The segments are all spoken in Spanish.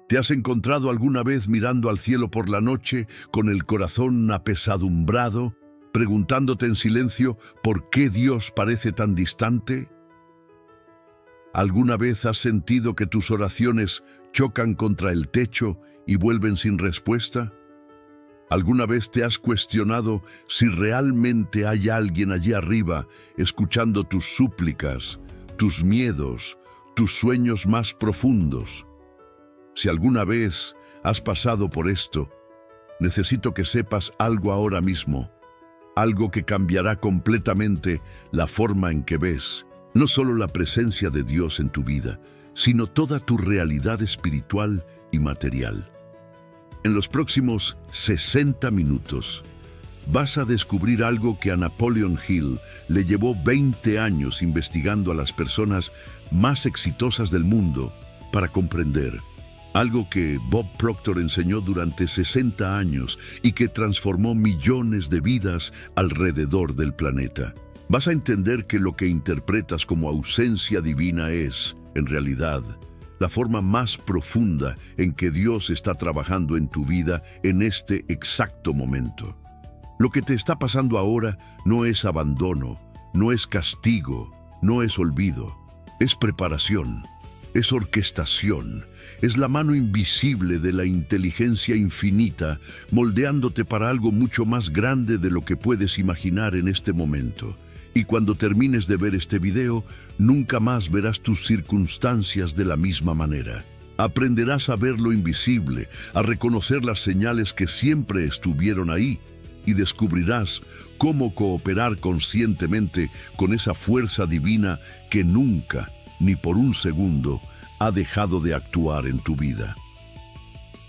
¿Te has encontrado alguna vez mirando al cielo por la noche con el corazón apesadumbrado, preguntándote en silencio por qué Dios parece tan distante? ¿Alguna vez has sentido que tus oraciones chocan contra el techo y vuelven sin respuesta? ¿Alguna vez te has cuestionado si realmente hay alguien allí arriba escuchando tus súplicas, tus miedos, tus sueños más profundos? Si alguna vez has pasado por esto, necesito que sepas algo ahora mismo, algo que cambiará completamente la forma en que ves, no solo la presencia de Dios en tu vida, sino toda tu realidad espiritual y material. En los próximos 60 minutos, vas a descubrir algo que a Napoleon Hill le llevó 20 años investigando a las personas más exitosas del mundo para comprender. Algo que Bob Proctor enseñó durante 60 años y que transformó millones de vidas alrededor del planeta. Vas a entender que lo que interpretas como ausencia divina es, en realidad, la forma más profunda en que Dios está trabajando en tu vida en este exacto momento. Lo que te está pasando ahora no es abandono, no es castigo, no es olvido, es preparación, es orquestación, es la mano invisible de la inteligencia infinita moldeándote para algo mucho más grande de lo que puedes imaginar en este momento. Y cuando termines de ver este video, nunca más verás tus circunstancias de la misma manera. Aprenderás a ver lo invisible, a reconocer las señales que siempre estuvieron ahí, y descubrirás cómo cooperar conscientemente con esa fuerza divina que nunca, ni por un segundo, ha dejado de actuar en tu vida.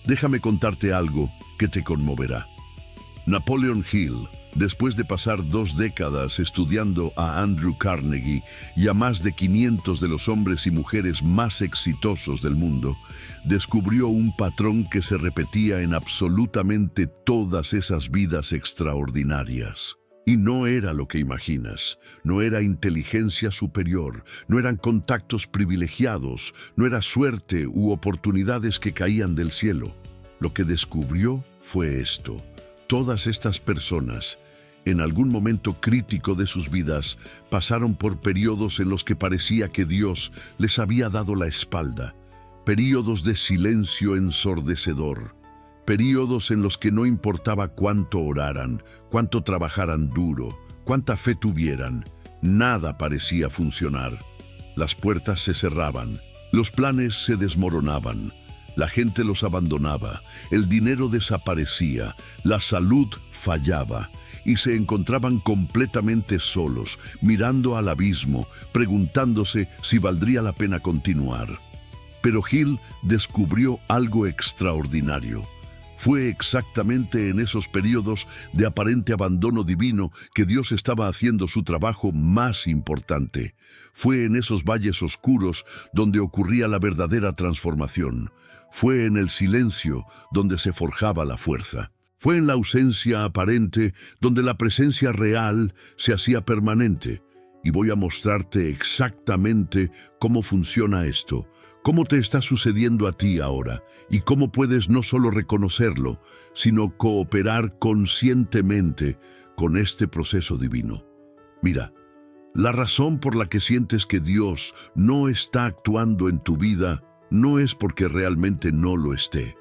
Déjame contarte algo que te conmoverá. Napoleon Hill, después de pasar 2 décadas estudiando a Andrew Carnegie y a más de 500 de los hombres y mujeres más exitosos del mundo, descubrió un patrón que se repetía en absolutamente todas esas vidas extraordinarias. Y no era lo que imaginas, no era inteligencia superior, no eran contactos privilegiados, no era suerte u oportunidades que caían del cielo. Lo que descubrió fue esto. Todas estas personas, en algún momento crítico de sus vidas, pasaron por periodos en los que parecía que Dios les había dado la espalda, periodos de silencio ensordecedor, periodos en los que no importaba cuánto oraran, cuánto trabajaran duro, cuánta fe tuvieran, nada parecía funcionar. Las puertas se cerraban, los planes se desmoronaban, la gente los abandonaba, el dinero desaparecía, la salud fallaba y se encontraban completamente solos, mirando al abismo, preguntándose si valdría la pena continuar. Pero Hill descubrió algo extraordinario. Fue exactamente en esos periodos de aparente abandono divino que Dios estaba haciendo su trabajo más importante. Fue en esos valles oscuros donde ocurría la verdadera transformación. Fue en el silencio donde se forjaba la fuerza. Fue en la ausencia aparente donde la presencia real se hacía permanente. Y voy a mostrarte exactamente cómo funciona esto, cómo te está sucediendo a ti ahora y cómo puedes no solo reconocerlo, sino cooperar conscientemente con este proceso divino. Mira, la razón por la que sientes que Dios no está actuando en tu vida no es porque realmente no lo esté.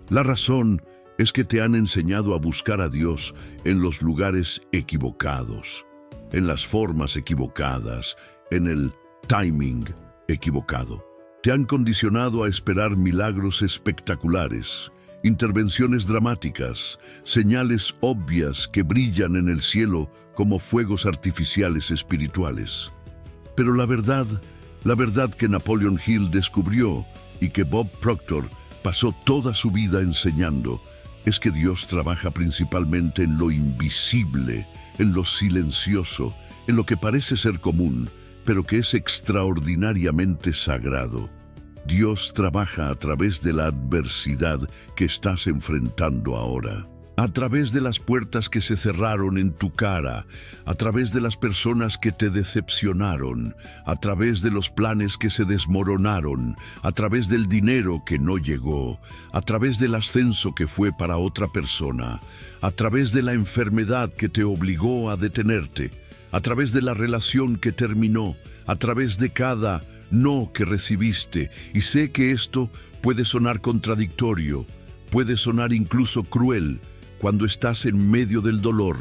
La razón es que te han enseñado a buscar a Dios en los lugares equivocados, en las formas equivocadas, en el timing equivocado. Te han condicionado a esperar milagros espectaculares, intervenciones dramáticas, señales obvias que brillan en el cielo como fuegos artificiales espirituales. Pero la verdad que Napoleon Hill descubrió y que Bob Proctor pasó toda su vida enseñando es que Dios trabaja principalmente en lo invisible, en lo silencioso, en lo que parece ser común, pero que es extraordinariamente sagrado. Dios trabaja a través de la adversidad que estás enfrentando ahora. a través de las puertas que se cerraron en tu cara, a través de las personas que te decepcionaron, a través de los planes que se desmoronaron, a través del dinero que no llegó, a través del ascenso que fue para otra persona, a través de la enfermedad que te obligó a detenerte, a través de la relación que terminó, a través de cada no que recibiste. Y sé que esto puede sonar contradictorio, puede sonar incluso cruel, cuando estás en medio del dolor,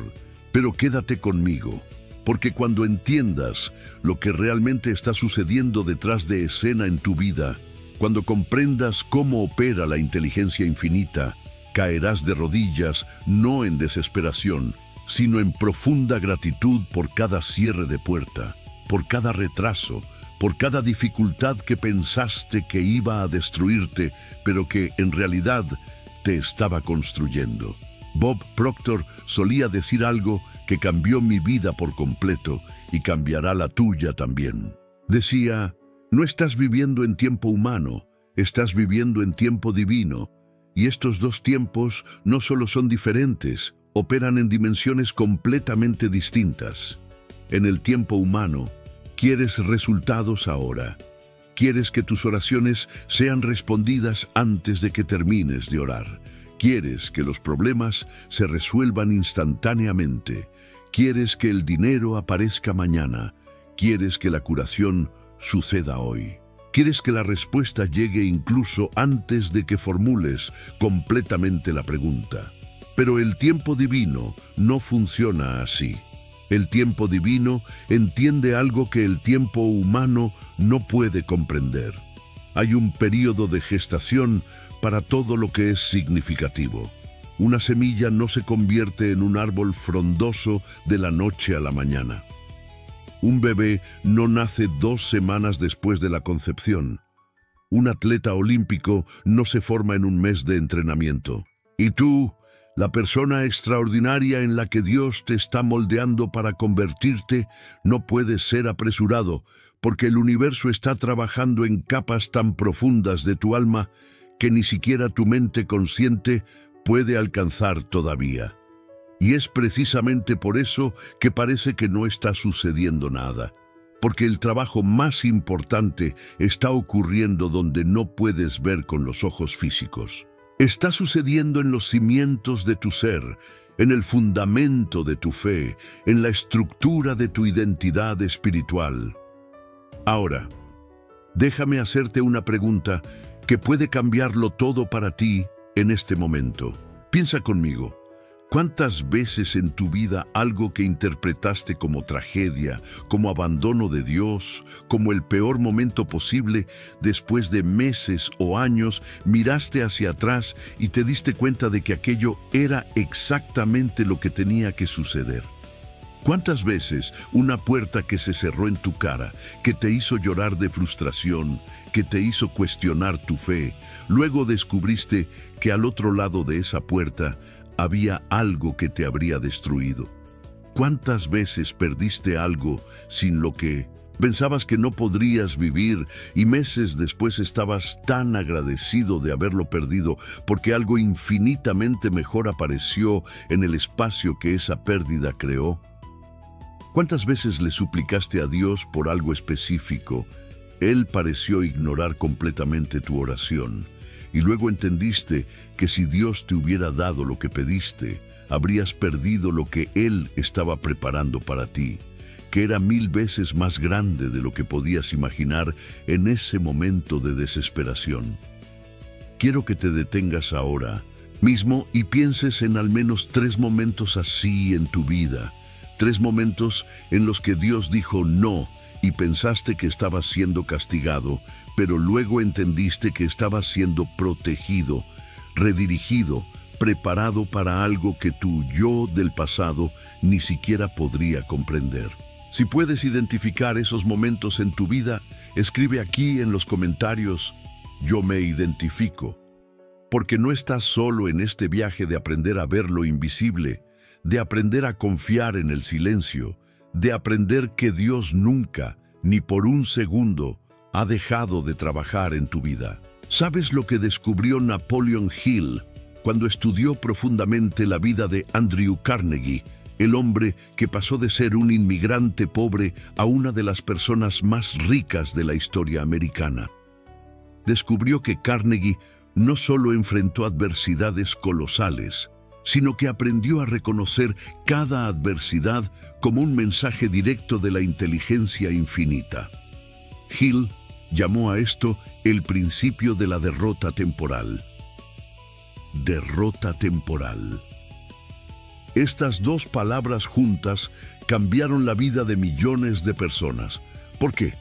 pero quédate conmigo, porque cuando entiendas lo que realmente está sucediendo detrás de escena en tu vida, cuando comprendas cómo opera la inteligencia infinita, caerás de rodillas, no en desesperación, sino en profunda gratitud por cada cierre de puerta, por cada retraso, por cada dificultad que pensaste que iba a destruirte, pero que en realidad te estaba construyendo. Bob Proctor solía decir algo que cambió mi vida por completo y cambiará la tuya también. Decía, no estás viviendo en tiempo humano, estás viviendo en tiempo divino. Y estos dos tiempos no solo son diferentes, operan en dimensiones completamente distintas. En el tiempo humano, quieres resultados ahora. Quieres que tus oraciones sean respondidas antes de que termines de orar. Quieres que los problemas se resuelvan instantáneamente. Quieres que el dinero aparezca mañana. Quieres que la curación suceda hoy. Quieres que la respuesta llegue incluso antes de que formules completamente la pregunta. Pero el tiempo divino no funciona así. El tiempo divino entiende algo que el tiempo humano no puede comprender. Hay un período de gestación para todo lo que es significativo. Una semilla no se convierte en un árbol frondoso de la noche a la mañana. Un bebé no nace 2 semanas después de la concepción. Un atleta olímpico no se forma en un mes de entrenamiento. Y tú, la persona extraordinaria en la que Dios te está moldeando para convertirte, no puedes ser apresurado, porque el universo está trabajando en capas tan profundas de tu alma que ni siquiera tu mente consciente puede alcanzar todavía. Y es precisamente por eso que parece que no está sucediendo nada, porque el trabajo más importante está ocurriendo donde no puedes ver con los ojos físicos. Está sucediendo en los cimientos de tu ser, en el fundamento de tu fe, en la estructura de tu identidad espiritual. Ahora, déjame hacerte una pregunta que puede cambiarlo todo para ti en este momento. Piensa conmigo. ¿Cuántas veces en tu vida algo que interpretaste como tragedia, como abandono de Dios, como el peor momento posible, después de meses o años, miraste hacia atrás y te diste cuenta de que aquello era exactamente lo que tenía que suceder? ¿Cuántas veces una puerta que se cerró en tu cara, que te hizo llorar de frustración, que te hizo cuestionar tu fe, luego descubriste que al otro lado de esa puerta había algo que te habría destruido? ¿Cuántas veces perdiste algo sin lo que pensabas que no podrías vivir y meses después estabas tan agradecido de haberlo perdido porque algo infinitamente mejor apareció en el espacio que esa pérdida creó? ¿Cuántas veces le suplicaste a Dios por algo específico? Él pareció ignorar completamente tu oración. Y luego entendiste que si Dios te hubiera dado lo que pediste, habrías perdido lo que Él estaba preparando para ti, que era 1000 veces más grande de lo que podías imaginar en ese momento de desesperación. Quiero que te detengas ahora mismo y pienses en al menos 3 momentos así en tu vida. 3 momentos en los que Dios dijo no y pensaste que estabas siendo castigado, pero luego entendiste que estabas siendo protegido, redirigido, preparado para algo que tu yo del pasado ni siquiera podría comprender. Si puedes identificar esos momentos en tu vida, escribe aquí en los comentarios, yo me identifico, porque no estás solo en este viaje de aprender a ver lo invisible, de aprender a confiar en el silencio, de aprender que Dios nunca, ni por un segundo, ha dejado de trabajar en tu vida. ¿Sabes lo que descubrió Napoleon Hill cuando estudió profundamente la vida de Andrew Carnegie, el hombre que pasó de ser un inmigrante pobre a una de las personas más ricas de la historia americana. Descubrió que Carnegie no solo enfrentó adversidades colosales, sino que aprendió a reconocer cada adversidad como un mensaje directo de la inteligencia infinita. Hill llamó a esto el principio de la derrota temporal. Derrota temporal. Estas dos palabras juntas cambiaron la vida de millones de personas. ¿Por qué?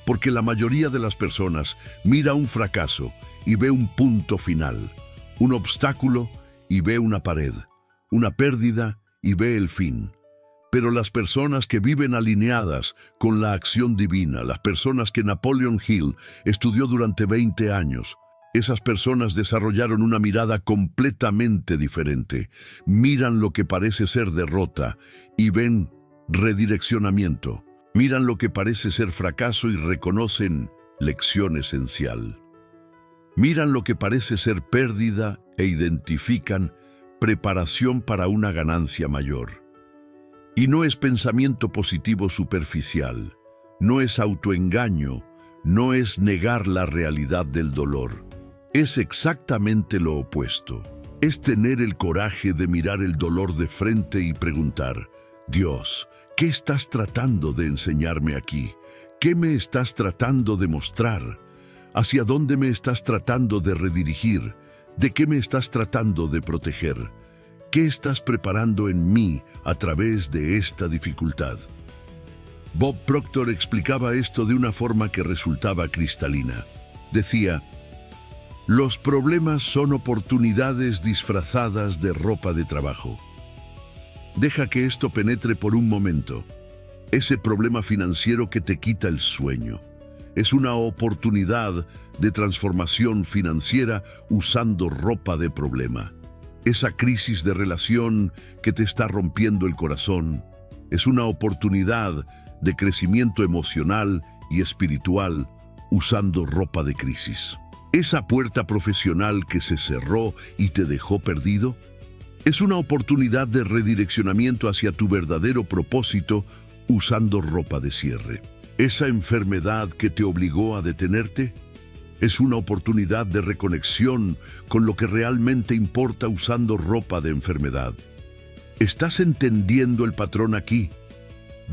Porque la mayoría de las personas mira un fracaso y ve un punto final, un obstáculo y ve una pared, una pérdida y ve el fin. Pero las personas que viven alineadas con la acción divina, las personas que Napoleon Hill estudió durante 20 años, esas personas desarrollaron una mirada completamente diferente. Miran lo que parece ser derrota y ven redireccionamiento. Miran lo que parece ser fracaso y reconocen lección esencial. Miran lo que parece ser pérdida e identifican preparación para una ganancia mayor. Y no es pensamiento positivo superficial, no es autoengaño, no es negar la realidad del dolor. Es exactamente lo opuesto. Es tener el coraje de mirar el dolor de frente y preguntar: Dios, ¿qué estás tratando de enseñarme aquí? ¿Qué me estás tratando de mostrar? ¿Hacia dónde me estás tratando de redirigir? ¿De qué me estás tratando de proteger? ¿Qué estás preparando en mí a través de esta dificultad? Bob Proctor explicaba esto de una forma que resultaba cristalina. Decía: los problemas son oportunidades disfrazadas de ropa de trabajo. Deja que esto penetre por un momento. Ese problema financiero que te quita el sueño es una oportunidad de transformación financiera usando ropa de problema. Esa crisis de relación que te está rompiendo el corazón es una oportunidad de crecimiento emocional y espiritual usando ropa de crisis. Esa puerta profesional que se cerró y te dejó perdido es una oportunidad de redireccionamiento hacia tu verdadero propósito usando ropa de cierre. Esa enfermedad que te obligó a detenerte es una oportunidad de reconexión con lo que realmente importa usando ropa de enfermedad. ¿Estás entendiendo el patrón aquí?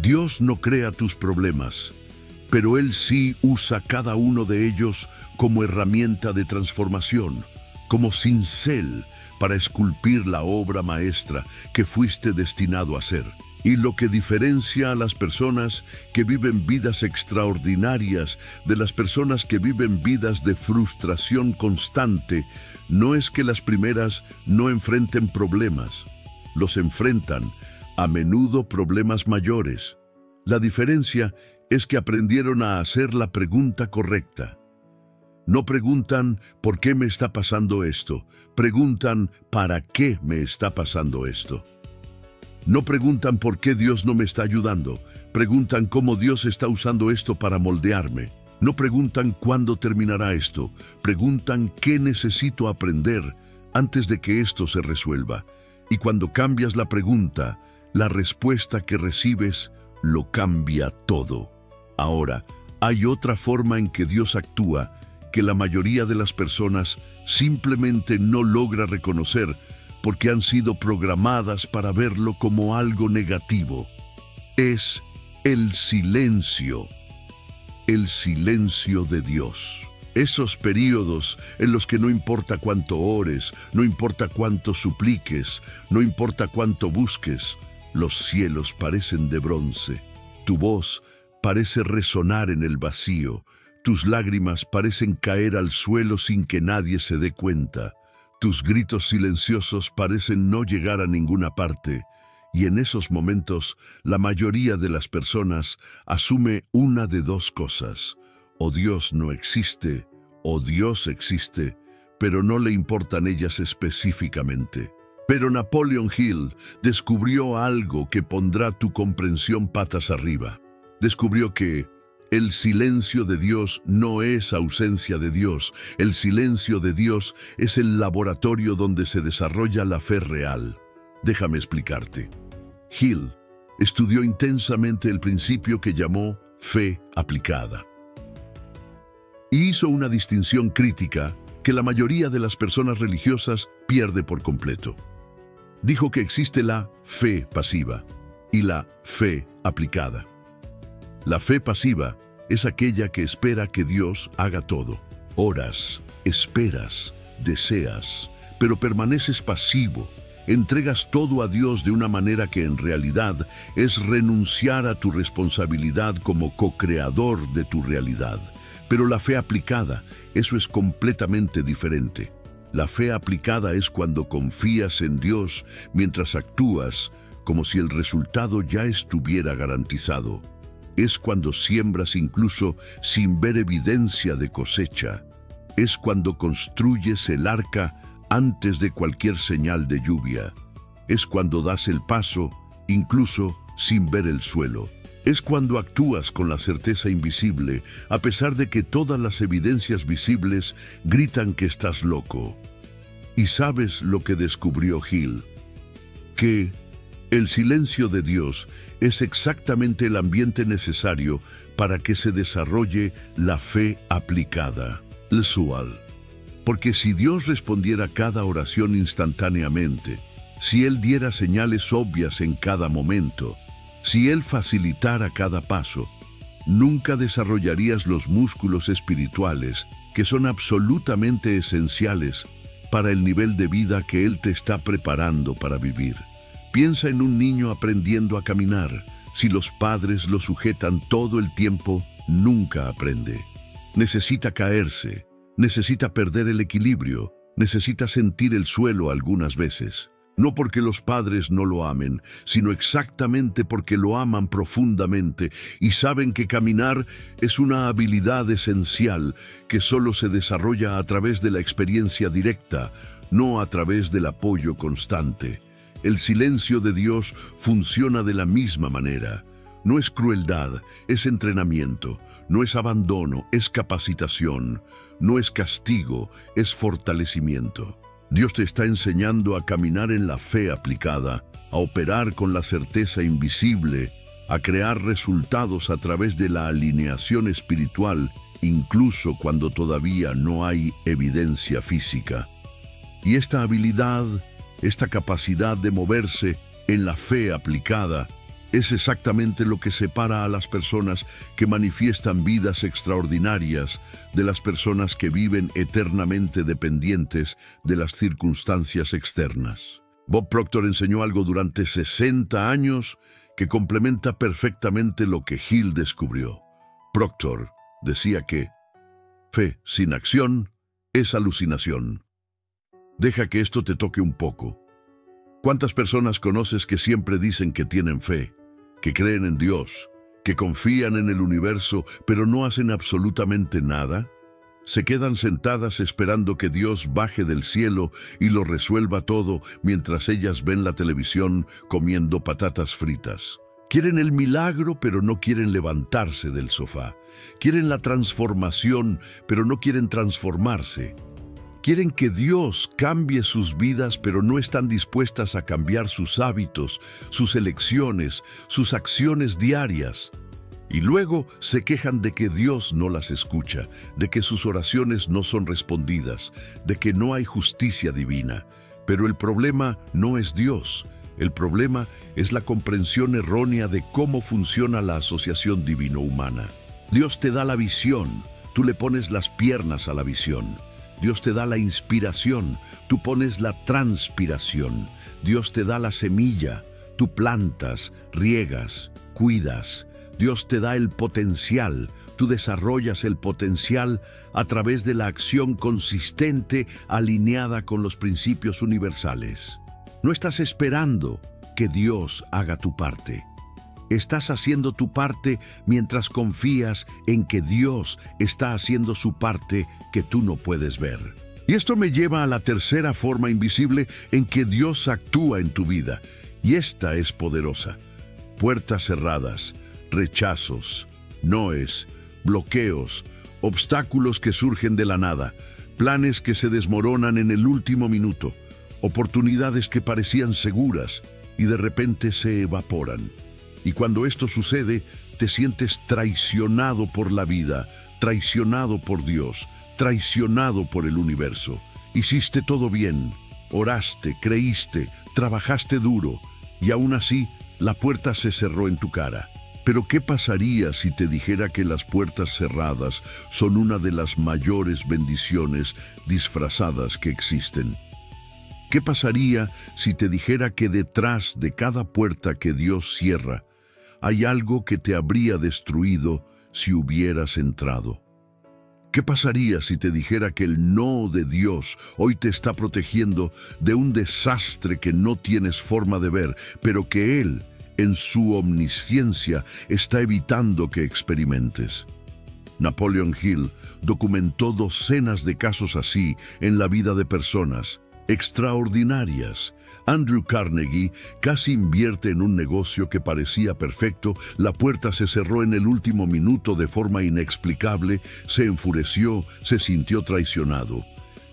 Dios no crea tus problemas, pero Él sí usa cada uno de ellos como herramienta de transformación, como cincel para esculpir la obra maestra que fuiste destinado a ser. Y lo que diferencia a las personas que viven vidas extraordinarias de las personas que viven vidas de frustración constante no es que las primeras no enfrenten problemas. Los enfrentan, a menudo problemas mayores. La diferencia es que aprendieron a hacer la pregunta correcta. No preguntan ¿por qué me está pasando esto? Preguntan ¿para qué me está pasando esto? No preguntan por qué Dios no me está ayudando. Preguntan cómo Dios está usando esto para moldearme. No preguntan cuándo terminará esto. Preguntan qué necesito aprender antes de que esto se resuelva. Y cuando cambias la pregunta, la respuesta que recibes lo cambia todo. Ahora, hay otra forma en que Dios actúa que la mayoría de las personas simplemente no logra reconocer porque han sido programadas para verlo como algo negativo. Es el silencio de Dios. Esos periodos en los que no importa cuánto ores, no importa cuánto supliques, no importa cuánto busques, los cielos parecen de bronce, tu voz parece resonar en el vacío, tus lágrimas parecen caer al suelo sin que nadie se dé cuenta. Tus gritos silenciosos parecen no llegar a ninguna parte, y en esos momentos la mayoría de las personas asume una de dos cosas: o Dios no existe, o Dios existe, pero no le importan ellas específicamente. Pero Napoleon Hill descubrió algo que pondrá tu comprensión patas arriba. Descubrió que El silencio de Dios no es ausencia de Dios. El silencio de Dios es el laboratorio donde se desarrolla la fe real. Déjame explicarte. Hill estudió intensamente el principio que llamó fe aplicada. Y hizo una distinción crítica que la mayoría de las personas religiosas pierde por completo. Dijo que existe la fe pasiva y la fe aplicada. La fe pasiva es aquella que espera que Dios haga todo. Oras, esperas, deseas, pero permaneces pasivo. Entregas todo a Dios de una manera que en realidad es renunciar a tu responsabilidad como co-creador de tu realidad. Pero la fe aplicada, eso es completamente diferente. La fe aplicada es cuando confías en Dios mientras actúas como si el resultado ya estuviera garantizado. Es cuando siembras incluso sin ver evidencia de cosecha. Es cuando construyes el arca antes de cualquier señal de lluvia. Es cuando das el paso, incluso sin ver el suelo. Es cuando actúas con la certeza invisible, a pesar de que todas las evidencias visibles gritan que estás loco. ¿Y sabes lo que descubrió Hill? Que el silencio de Dios es exactamente el ambiente necesario para que se desarrolle la fe aplicada. El Sual. Porque si Dios respondiera cada oración instantáneamente, si Él diera señales obvias en cada momento, si Él facilitara cada paso, nunca desarrollarías los músculos espirituales que son absolutamente esenciales para el nivel de vida que Él te está preparando para vivir. Piensa en un niño aprendiendo a caminar. Si los padres lo sujetan todo el tiempo, nunca aprende. Necesita caerse. Necesita perder el equilibrio, necesita sentir el suelo algunas veces. No porque los padres no lo amen, sino exactamente porque lo aman profundamente y saben que caminar es una habilidad esencial que solo se desarrolla a través de la experiencia directa, no a través del apoyo constante. El silencio de Dios funciona de la misma manera. No es crueldad, es entrenamiento. No es abandono, es capacitación. No es castigo, es fortalecimiento. Dios te está enseñando a caminar en la fe aplicada, a operar con la certeza invisible, a crear resultados a través de la alineación espiritual, incluso cuando todavía no hay evidencia física. Y esta habilidad, esta capacidad de moverse en la fe aplicada, es exactamente lo que separa a las personas que manifiestan vidas extraordinarias de las personas que viven eternamente dependientes de las circunstancias externas. Bob Proctor enseñó algo durante 60 años que complementa perfectamente lo que Hill descubrió. Proctor decía que fe sin acción es alucinación. Deja que esto te toque un poco. ¿Cuántas personas conoces que siempre dicen que tienen fe, que creen en Dios, que confían en el universo, pero no hacen absolutamente nada? Se quedan sentadas esperando que Dios baje del cielo y lo resuelva todo mientras ellas ven la televisión comiendo patatas fritas. Quieren el milagro, pero no quieren levantarse del sofá. Quieren la transformación, pero no quieren transformarse. Quieren que Dios cambie sus vidas, pero no están dispuestas a cambiar sus hábitos, sus elecciones, sus acciones diarias. Y luego se quejan de que Dios no las escucha, de que sus oraciones no son respondidas, de que no hay justicia divina. Pero el problema no es Dios. El problema es la comprensión errónea de cómo funciona la asociación divino-humana. Dios te da la visión, tú le pones las piernas a la visión. Dios te da la inspiración, tú pones la transpiración. Dios te da la semilla, tú plantas, riegas, cuidas. Dios te da el potencial, tú desarrollas el potencial a través de la acción consistente alineada con los principios universales. No estás esperando que Dios haga tu parte. Estás haciendo tu parte mientras confías en que Dios está haciendo su parte que tú no puedes ver. Y esto me lleva a la tercera forma invisible en que Dios actúa en tu vida. Y esta es poderosa. Puertas cerradas, rechazos, noes, bloqueos, obstáculos que surgen de la nada, planes que se desmoronan en el último minuto, oportunidades que parecían seguras y de repente se evaporan. Y cuando esto sucede, te sientes traicionado por la vida, traicionado por Dios, traicionado por el universo. Hiciste todo bien, oraste, creíste, trabajaste duro, y aún así la puerta se cerró en tu cara. Pero ¿qué pasaría si te dijera que las puertas cerradas son una de las mayores bendiciones disfrazadas que existen? ¿Qué pasaría si te dijera que detrás de cada puerta que Dios cierra hay algo que te habría destruido si hubieras entrado? ¿Qué pasaría si te dijera que el no de Dios hoy te está protegiendo de un desastre que no tienes forma de ver, pero que Él, en su omnisciencia, está evitando que experimentes? Napoleon Hill documentó docenas de casos así en la vida de personas extraordinarias. Andrew Carnegie casi invierte en un negocio que parecía perfecto, la puerta se cerró en el último minuto de forma inexplicable, se enfureció, se sintió traicionado.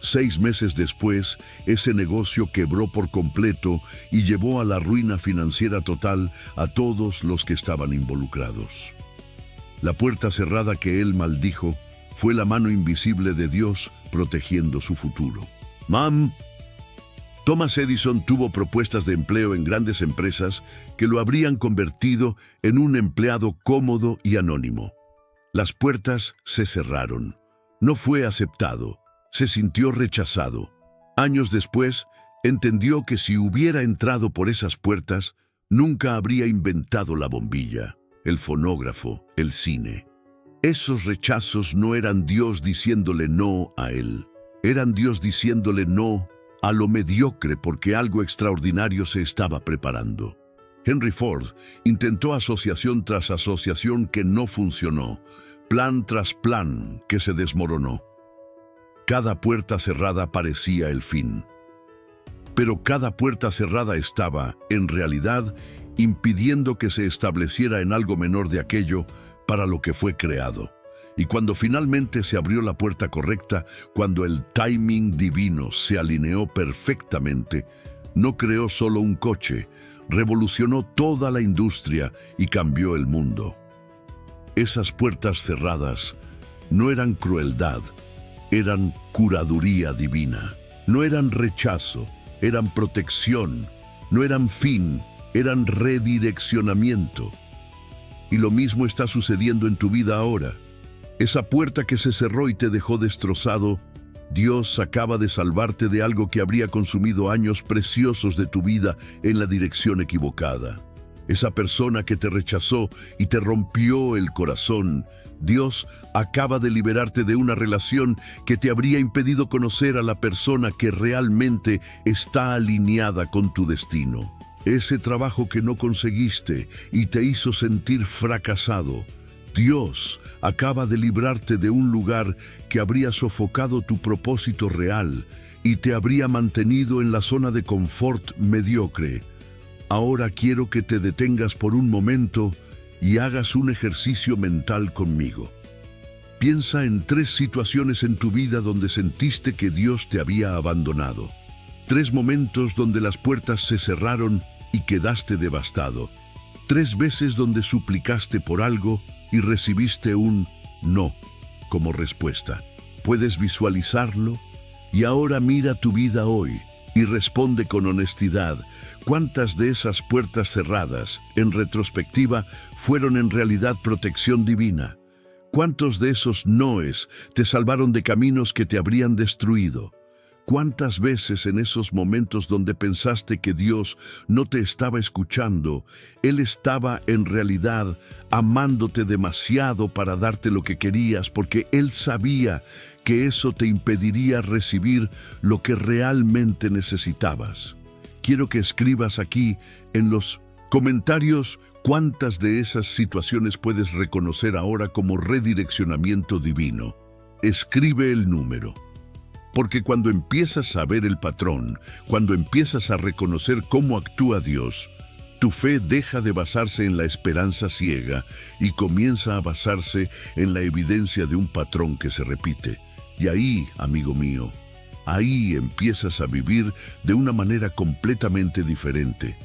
6 meses después, ese negocio quebró por completo y llevó a la ruina financiera total a todos los que estaban involucrados. La puerta cerrada que él maldijo fue la mano invisible de Dios protegiendo su futuro. Thomas Edison tuvo propuestas de empleo en grandes empresas que lo habrían convertido en un empleado cómodo y anónimo. Las puertas se cerraron. No fue aceptado. Se sintió rechazado. Años después, entendió que si hubiera entrado por esas puertas, nunca habría inventado la bombilla, el fonógrafo, el cine. Esos rechazos no eran Dios diciéndole no a él. Eran Dios diciéndole no a lo mediocre porque algo extraordinario se estaba preparando. Henry Ford intentó asociación tras asociación que no funcionó, plan tras plan que se desmoronó. Cada puerta cerrada parecía el fin. Pero cada puerta cerrada estaba, en realidad, impidiendo que se estableciera en algo menor de aquello para lo que fue creado. Y cuando finalmente se abrió la puerta correcta, cuando el timing divino se alineó perfectamente, no creó solo un coche, revolucionó toda la industria y cambió el mundo. Esas puertas cerradas no eran crueldad, eran curaduría divina. No eran rechazo, eran protección. No eran fin, eran redireccionamiento. Y lo mismo está sucediendo en tu vida ahora. Esa puerta que se cerró y te dejó destrozado, Dios acaba de salvarte de algo que habría consumido años preciosos de tu vida en la dirección equivocada. Esa persona que te rechazó y te rompió el corazón, Dios acaba de liberarte de una relación que te habría impedido conocer a la persona que realmente está alineada con tu destino. Ese trabajo que no conseguiste y te hizo sentir fracasado, Dios acaba de librarte de un lugar que habría sofocado tu propósito real y te habría mantenido en la zona de confort mediocre. Ahora quiero que te detengas por un momento y hagas un ejercicio mental conmigo. Piensa en 3 situaciones en tu vida donde sentiste que Dios te había abandonado. 3 momentos donde las puertas se cerraron y quedaste devastado. 3 veces donde suplicaste por algo y recibiste un no como respuesta. ¿Puedes visualizarlo? Y ahora mira tu vida hoy y responde con honestidad. ¿Cuántas de esas puertas cerradas, en retrospectiva, fueron en realidad protección divina? ¿Cuántos de esos noes te salvaron de caminos que te habrían destruido? ¿Cuántas veces en esos momentos donde pensaste que Dios no te estaba escuchando, Él estaba en realidad amándote demasiado para darte lo que querías, porque Él sabía que eso te impediría recibir lo que realmente necesitabas? Quiero que escribas aquí en los comentarios cuántas de esas situaciones puedes reconocer ahora como redireccionamiento divino. Escribe el número. Porque cuando empiezas a ver el patrón, cuando empiezas a reconocer cómo actúa Dios, Tu fe deja de basarse en la esperanza ciega y comienza a basarse en la evidencia de un patrón que se repite. Y ahí, amigo mío, ahí empiezas a vivir de una manera completamente diferente.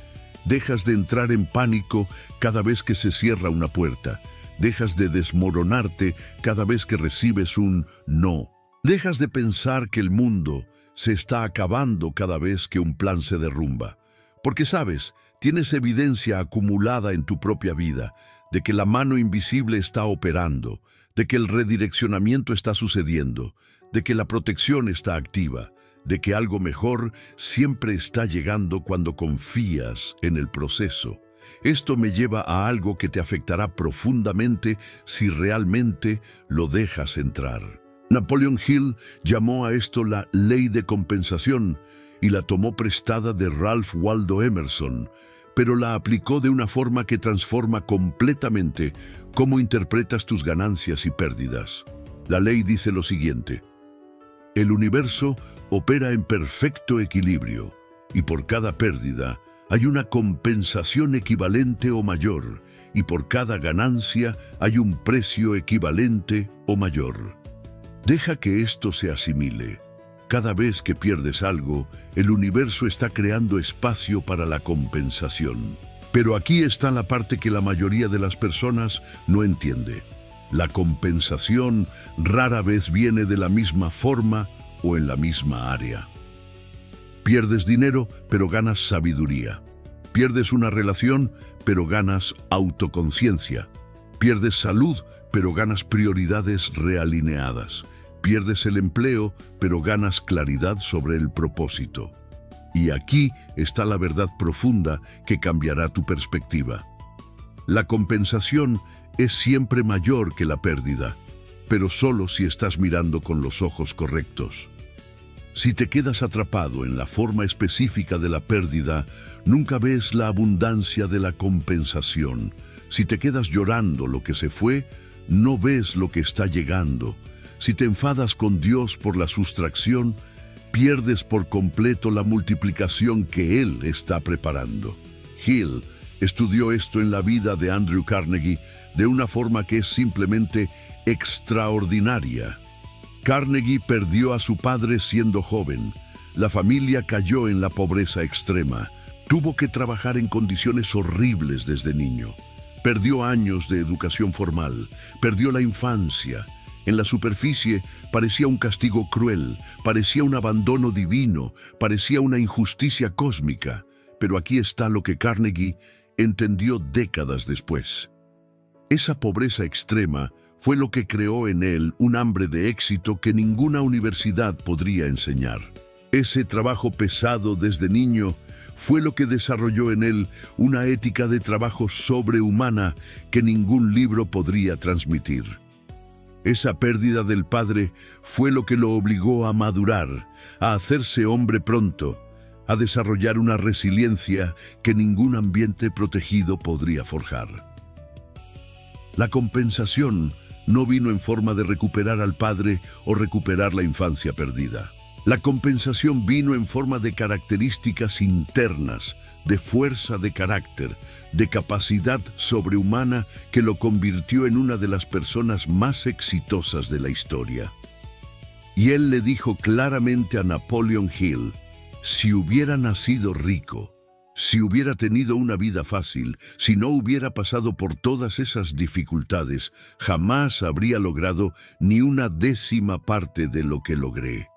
Dejas de entrar en pánico cada vez que se cierra una puerta. Dejas de desmoronarte cada vez que recibes un no. Dejas de pensar que el mundo se está acabando cada vez que un plan se derrumba. Porque sabes, tienes evidencia acumulada en tu propia vida de que la mano invisible está operando, de que el redireccionamiento está sucediendo, de que la protección está activa, de que algo mejor siempre está llegando cuando confías en el proceso. Esto me lleva a algo que te afectará profundamente si realmente lo dejas entrar. Napoleon Hill llamó a esto la ley de compensación y la tomó prestada de Ralph Waldo Emerson, pero la aplicó de una forma que transforma completamente cómo interpretas tus ganancias y pérdidas. La ley dice lo siguiente: el universo opera en perfecto equilibrio y por cada pérdida hay una compensación equivalente o mayor, y por cada ganancia hay un precio equivalente o mayor. Deja que esto se asimile. Cada vez que pierdes algo, el universo está creando espacio para la compensación. Pero aquí está la parte que la mayoría de las personas no entiende. La compensación rara vez viene de la misma forma o en la misma área. Pierdes dinero, pero ganas sabiduría. Pierdes una relación, pero ganas autoconciencia. Pierdes salud, pero ganas prioridades realineadas. Pierdes el empleo, pero ganas claridad sobre el propósito. Y aquí está la verdad profunda que cambiará tu perspectiva. La compensación es siempre mayor que la pérdida, pero solo si estás mirando con los ojos correctos. Si te quedas atrapado en la forma específica de la pérdida, nunca ves la abundancia de la compensación. Si te quedas llorando lo que se fue, no ves lo que está llegando. Si te enfadas con Dios por la sustracción, pierdes por completo la multiplicación que Él está preparando. Hill estudió esto en la vida de Andrew Carnegie de una forma que es simplemente extraordinaria. Carnegie perdió a su padre siendo joven. La familia cayó en la pobreza extrema. Tuvo que trabajar en condiciones horribles desde niño. Perdió años de educación formal. Perdió la infancia. En la superficie parecía un castigo cruel, parecía un abandono divino, parecía una injusticia cósmica. Pero aquí está lo que Carnegie entendió décadas después. Esa pobreza extrema fue lo que creó en él un hambre de éxito que ninguna universidad podría enseñar. Ese trabajo pesado desde niño fue lo que desarrolló en él una ética de trabajo sobrehumana que ningún libro podría transmitir. Esa pérdida del padre fue lo que lo obligó a madurar, a hacerse hombre pronto, a desarrollar una resiliencia que ningún ambiente protegido podría forjar. La compensación no vino en forma de recuperar al padre o recuperar la infancia perdida. La compensación vino en forma de características internas, de fuerza de carácter, de capacidad sobrehumana que lo convirtió en una de las personas más exitosas de la historia. Y él le dijo claramente a Napoleon Hill: si hubiera nacido rico, si hubiera tenido una vida fácil, si no hubiera pasado por todas esas dificultades, jamás habría logrado ni una décima parte de lo que logré.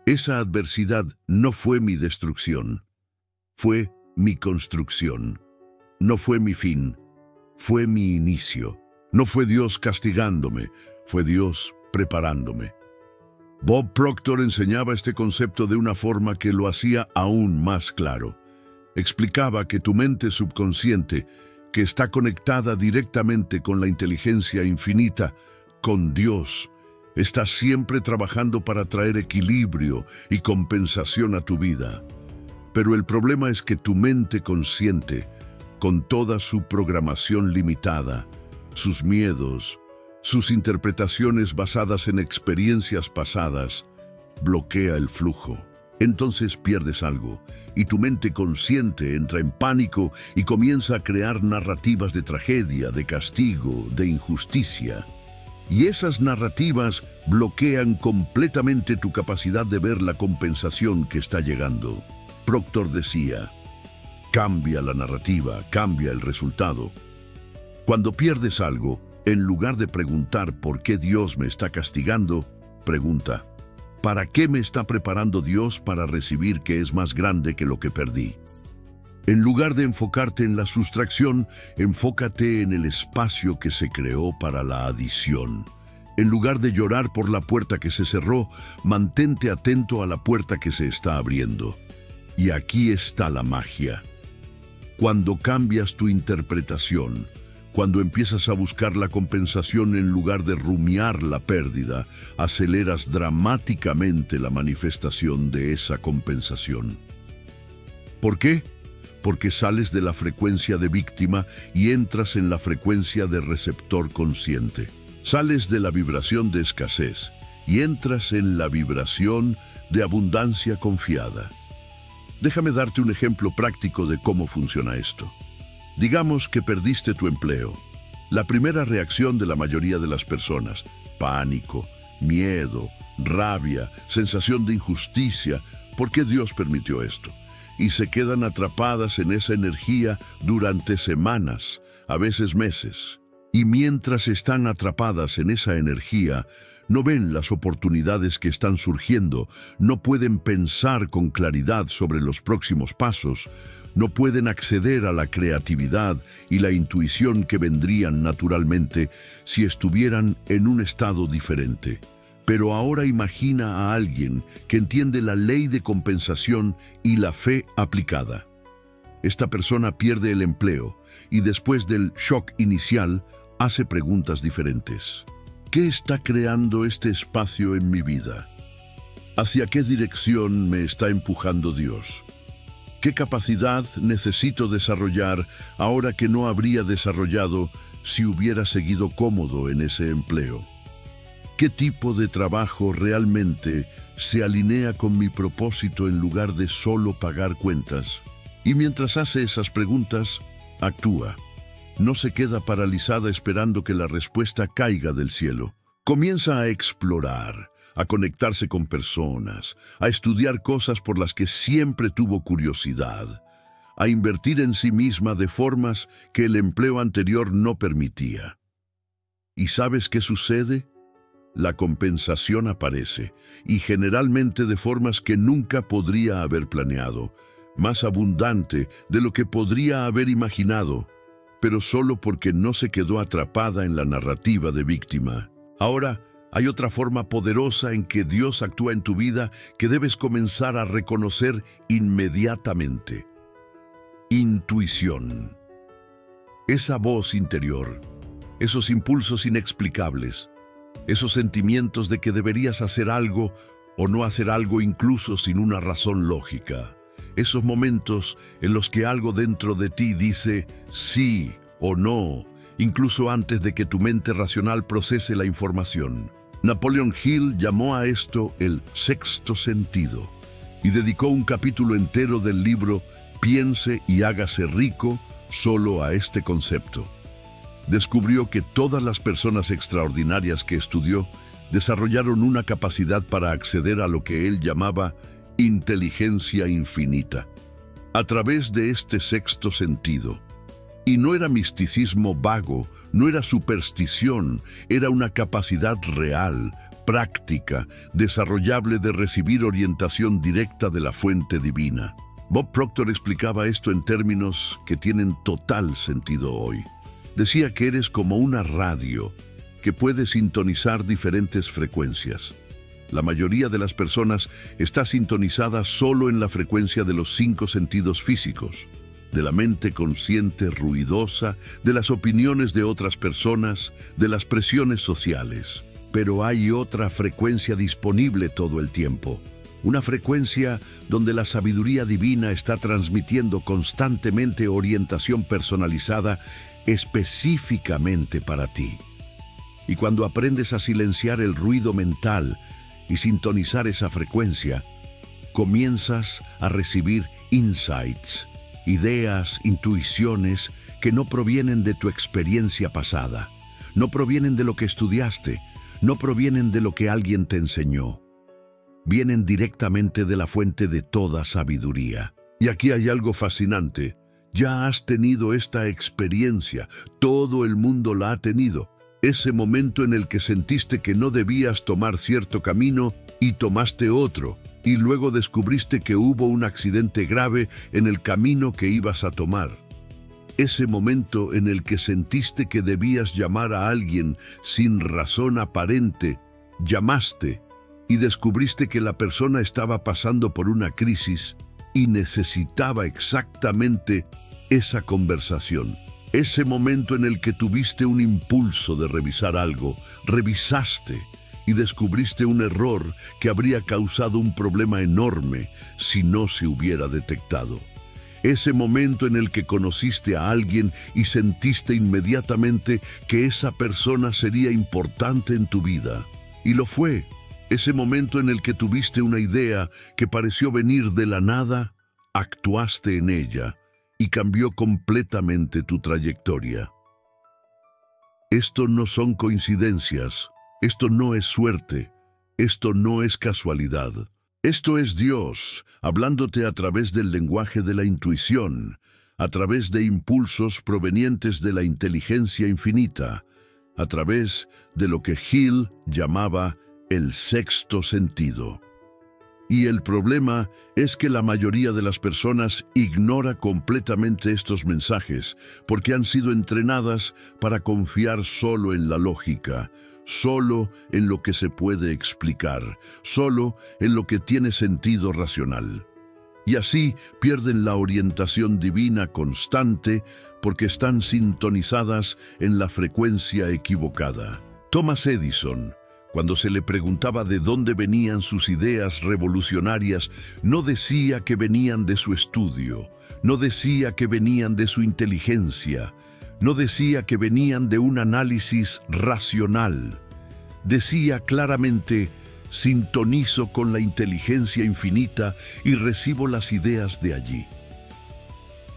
Esa adversidad no fue mi destrucción, fue mi construcción. No fue mi fin, fue mi inicio. No fue Dios castigándome, fue Dios preparándome. Bob Proctor enseñaba este concepto de una forma que lo hacía aún más claro. Explicaba que tu mente subconsciente, que está conectada directamente con la inteligencia infinita, con Dios, está siempre trabajando para traer equilibrio y compensación a tu vida. Pero el problema es que tu mente consciente, con toda su programación limitada, sus miedos, sus interpretaciones basadas en experiencias pasadas, bloquea el flujo. Entonces pierdes algo, y tu mente consciente entra en pánico y comienza a crear narrativas de tragedia, de castigo, de injusticia. Y esas narrativas bloquean completamente tu capacidad de ver la compensación que está llegando. Proctor decía, cambia la narrativa, cambia el resultado. Cuando pierdes algo, en lugar de preguntar por qué Dios me está castigando, pregunta, ¿para qué me está preparando Dios para recibir que es más grande que lo que perdí? En lugar de enfocarte en la sustracción, enfócate en el espacio que se creó para la adición. En lugar de llorar por la puerta que se cerró, mantente atento a la puerta que se está abriendo. Y aquí está la magia. Cuando cambias tu interpretación, cuando empiezas a buscar la compensación en lugar de rumiar la pérdida, aceleras dramáticamente la manifestación de esa compensación. ¿Por qué? Porque sales de la frecuencia de víctima y entras en la frecuencia de receptor consciente. Sales de la vibración de escasez y entras en la vibración de abundancia confiada. Déjame darte un ejemplo práctico de cómo funciona esto. Digamos que perdiste tu empleo. La primera reacción de la mayoría de las personas, pánico, miedo, rabia, sensación de injusticia, ¿por qué Dios permitió esto? Y se quedan atrapadas en esa energía durante semanas, a veces meses. Y mientras están atrapadas en esa energía, no ven las oportunidades que están surgiendo, no pueden pensar con claridad sobre los próximos pasos, no pueden acceder a la creatividad y la intuición que vendrían naturalmente si estuvieran en un estado diferente. Pero ahora imagina a alguien que entiende la ley de compensación y la fe aplicada. Esta persona pierde el empleo y después del shock inicial hace preguntas diferentes. ¿Qué está creando este espacio en mi vida? ¿Hacia qué dirección me está empujando Dios? ¿Qué capacidad necesito desarrollar ahora que no habría desarrollado si hubiera seguido cómodo en ese empleo? ¿Qué tipo de trabajo realmente se alinea con mi propósito en lugar de solo pagar cuentas? Y mientras hace esas preguntas, actúa. No se queda paralizada esperando que la respuesta caiga del cielo. Comienza a explorar, a conectarse con personas, a estudiar cosas por las que siempre tuvo curiosidad, a invertir en sí misma de formas que el empleo anterior no permitía. ¿Y sabes qué sucede? La compensación aparece, y generalmente de formas que nunca podría haber planeado, más abundante de lo que podría haber imaginado, pero solo porque no se quedó atrapada en la narrativa de víctima. Ahora, hay otra forma poderosa en que Dios actúa en tu vida que debes comenzar a reconocer inmediatamente. Intuición. Esa voz interior, esos impulsos inexplicables, esos sentimientos de que deberías hacer algo o no hacer algo incluso sin una razón lógica. Esos momentos en los que algo dentro de ti dice sí o no, incluso antes de que tu mente racional procese la información. Napoleon Hill llamó a esto el sexto sentido y dedicó un capítulo entero del libro Piense y hágase rico solo a este concepto. Descubrió que todas las personas extraordinarias que estudió desarrollaron una capacidad para acceder a lo que él llamaba inteligencia infinita, a través de este sexto sentido. Y no era misticismo vago, no era superstición, era una capacidad real, práctica, desarrollable de recibir orientación directa de la fuente divina. Bob Proctor explicaba esto en términos que tienen total sentido hoy. Decía que eres como una radio que puede sintonizar diferentes frecuencias. La mayoría de las personas está sintonizada solo en la frecuencia de los 5 sentidos físicos, de la mente consciente ruidosa, de las opiniones de otras personas, de las presiones sociales. Pero hay otra frecuencia disponible todo el tiempo, una frecuencia donde la sabiduría divina está transmitiendo constantemente orientación personalizada específicamente para ti. Y cuando aprendes a silenciar el ruido mental y sintonizar esa frecuencia, comienzas a recibir insights, ideas, intuiciones que no provienen de tu experiencia pasada, no provienen de lo que estudiaste, no provienen de lo que alguien te enseñó. Vienen directamente de la fuente de toda sabiduría. Y aquí hay algo fascinante. Ya has tenido esta experiencia, todo el mundo la ha tenido. Ese momento en el que sentiste que no debías tomar cierto camino y tomaste otro, y luego descubriste que hubo un accidente grave en el camino que ibas a tomar. Ese momento en el que sentiste que debías llamar a alguien sin razón aparente, llamaste y descubriste que la persona estaba pasando por una crisis y necesitaba exactamente esa conversación. Ese momento en el que tuviste un impulso de revisar algo, revisaste y descubriste un error que habría causado un problema enorme si no se hubiera detectado. Ese momento en el que conociste a alguien y sentiste inmediatamente que esa persona sería importante en tu vida. Y lo fue. Ese momento en el que tuviste una idea que pareció venir de la nada, actuaste en ella y cambió completamente tu trayectoria. Esto no son coincidencias, esto no es suerte, esto no es casualidad. Esto es Dios, hablándote a través del lenguaje de la intuición, a través de impulsos provenientes de la inteligencia infinita, a través de lo que Hill llamaba el sexto sentido. Y el problema es que la mayoría de las personas ignora completamente estos mensajes porque han sido entrenadas para confiar solo en la lógica, solo en lo que se puede explicar, solo en lo que tiene sentido racional. Y así pierden la orientación divina constante porque están sintonizadas en la frecuencia equivocada. Thomas Edison, cuando se le preguntaba de dónde venían sus ideas revolucionarias, no decía que venían de su estudio, no decía que venían de su inteligencia, no decía que venían de un análisis racional. Decía claramente: sintonizo con la inteligencia infinita y recibo las ideas de allí.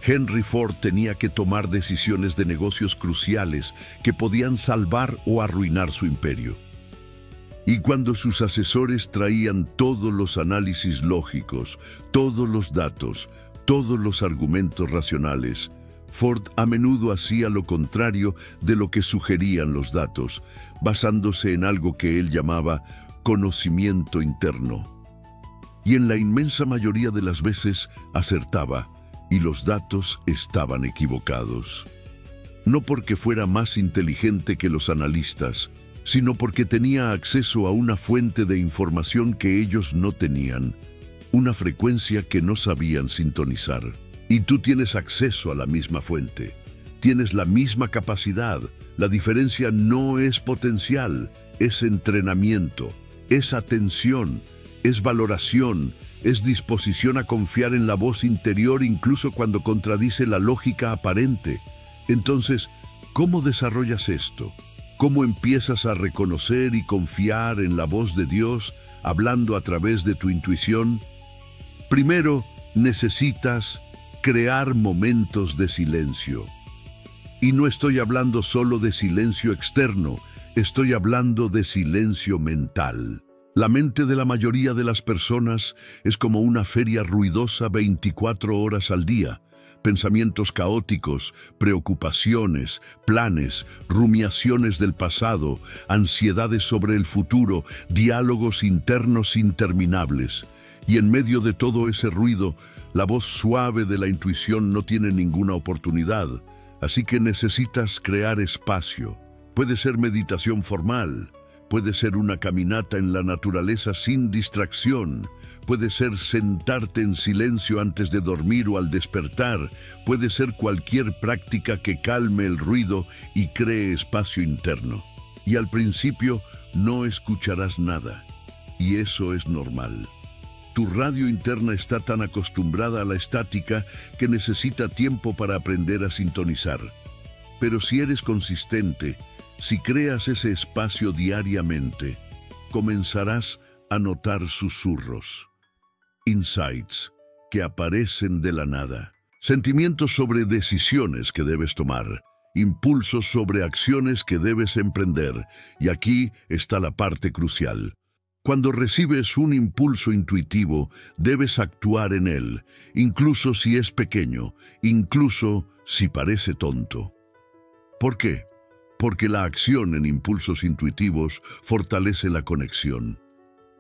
Henry Ford tenía que tomar decisiones de negocios cruciales que podían salvar o arruinar su imperio. Y cuando sus asesores traían todos los análisis lógicos, todos los datos, todos los argumentos racionales, Ford a menudo hacía lo contrario de lo que sugerían los datos, basándose en algo que él llamaba conocimiento interno. Y en la inmensa mayoría de las veces acertaba, y los datos estaban equivocados. No porque fuera más inteligente que los analistas, sino porque tenía acceso a una fuente de información que ellos no tenían, una frecuencia que no sabían sintonizar. Y tú tienes acceso a la misma fuente, tienes la misma capacidad. La diferencia no es potencial, es entrenamiento, es atención, es valoración, es disposición a confiar en la voz interior incluso cuando contradice la lógica aparente. Entonces, ¿cómo desarrollas esto? ¿Cómo empiezas a reconocer y confiar en la voz de Dios hablando a través de tu intuición? Primero, necesitas crear momentos de silencio. Y no estoy hablando solo de silencio externo, estoy hablando de silencio mental. La mente de la mayoría de las personas es como una feria ruidosa 24 horas al día. Pensamientos caóticos, preocupaciones, planes, rumiaciones del pasado, ansiedades sobre el futuro, diálogos internos interminables. Y en medio de todo ese ruido, la voz suave de la intuición no tiene ninguna oportunidad. Así que necesitas crear espacio. Puede ser meditación formal, puede ser una caminata en la naturaleza sin distracción, puede ser sentarte en silencio antes de dormir o al despertar, puede ser cualquier práctica que calme el ruido y cree espacio interno. Y al principio no escucharás nada, y eso es normal. Tu radio interna está tan acostumbrada a la estática que necesita tiempo para aprender a sintonizar. Pero si eres consistente, si creas ese espacio diariamente, comenzarás a notar susurros. insights que aparecen de la nada, sentimientos sobre decisiones que debes tomar, impulsos sobre acciones que debes emprender, y aquí está la parte crucial. Cuando recibes un impulso intuitivo, debes actuar en él, incluso si es pequeño, incluso si parece tonto. ¿Por qué? Porque la acción en impulsos intuitivos fortalece la conexión.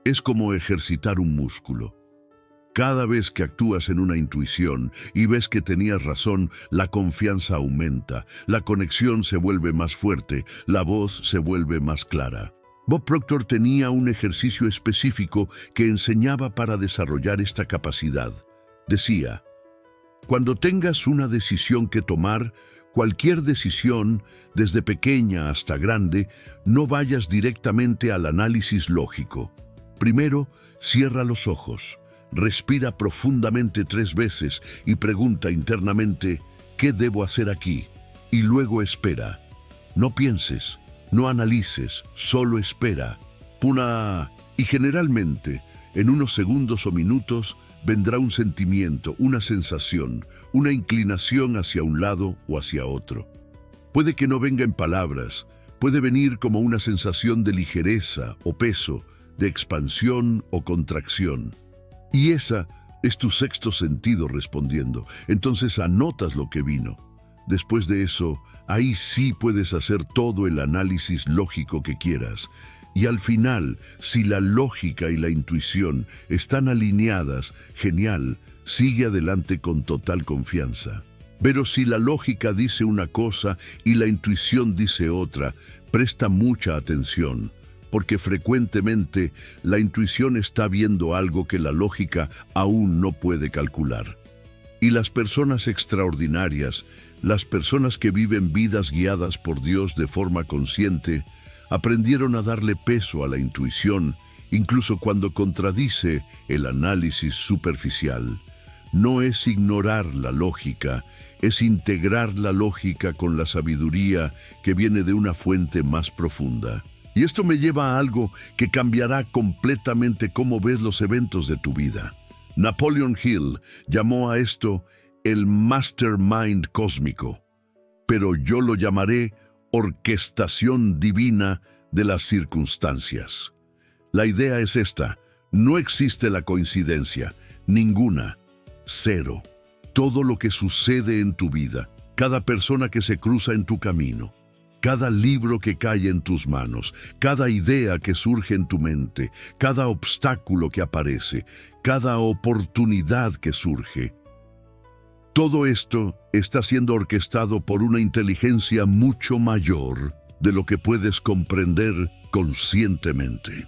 Es como ejercitar un músculo. Cada vez que actúas en una intuición y ves que tenías razón, la confianza aumenta, la conexión se vuelve más fuerte, la voz se vuelve más clara. Bob Proctor tenía un ejercicio específico que enseñaba para desarrollar esta capacidad. Decía: cuando tengas una decisión que tomar, cualquier decisión, desde pequeña hasta grande, no vayas directamente al análisis lógico. Primero, cierra los ojos, respira profundamente 3 veces y pregunta internamente: ¿qué debo hacer aquí? Y luego espera. No pienses. No analices, solo espera. Y generalmente, en unos segundos o minutos, vendrá un sentimiento, una sensación, una inclinación hacia un lado o hacia otro. Puede que no venga en palabras, puede venir como una sensación de ligereza o peso, de expansión o contracción. Y esa es tu sexto sentido respondiendo. Entonces anotas lo que vino. Después de eso, ahí sí puedes hacer todo el análisis lógico que quieras. Y al final, si la lógica y la intuición están alineadas, genial, sigue adelante con total confianza. Pero si la lógica dice una cosa y la intuición dice otra, presta mucha atención, porque frecuentemente la intuición está viendo algo que la lógica aún no puede calcular. Y las personas extraordinarias, las personas que viven vidas guiadas por Dios de forma consciente, aprendieron a darle peso a la intuición, incluso cuando contradice el análisis superficial. No es ignorar la lógica, es integrar la lógica con la sabiduría que viene de una fuente más profunda. Y esto me lleva a algo que cambiará completamente cómo ves los eventos de tu vida. Napoleon Hill llamó a esto el mastermind cósmico, pero yo lo llamaré orquestación divina de las circunstancias. La idea es esta: no existe la coincidencia, ninguna, cero. Todo lo que sucede en tu vida, cada persona que se cruza en tu camino, cada libro que cae en tus manos, cada idea que surge en tu mente, cada obstáculo que aparece, cada oportunidad que surge, todo esto está siendo orquestado por una inteligencia mucho mayor de lo que puedes comprender conscientemente.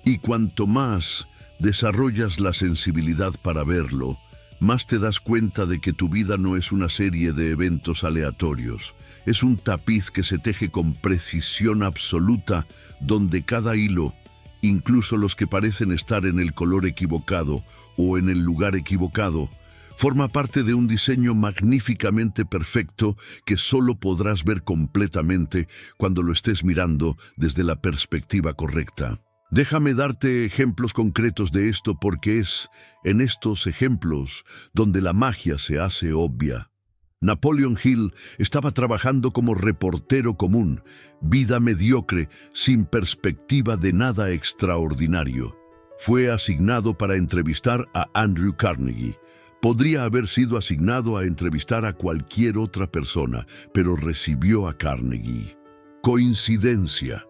Y cuanto más desarrollas la sensibilidad para verlo, más te das cuenta de que tu vida no es una serie de eventos aleatorios. Es un tapiz que se teje con precisión absoluta, donde cada hilo, incluso los que parecen estar en el color equivocado o en el lugar equivocado, forma parte de un diseño magníficamente perfecto que solo podrás ver completamente cuando lo estés mirando desde la perspectiva correcta. Déjame darte ejemplos concretos de esto, porque es en estos ejemplos donde la magia se hace obvia. Napoleon Hill estaba trabajando como reportero común, vida mediocre, sin perspectiva de nada extraordinario. Fue asignado para entrevistar a Andrew Carnegie. Podría haber sido asignado a entrevistar a cualquier otra persona, pero recibió a Carnegie. Coincidencia.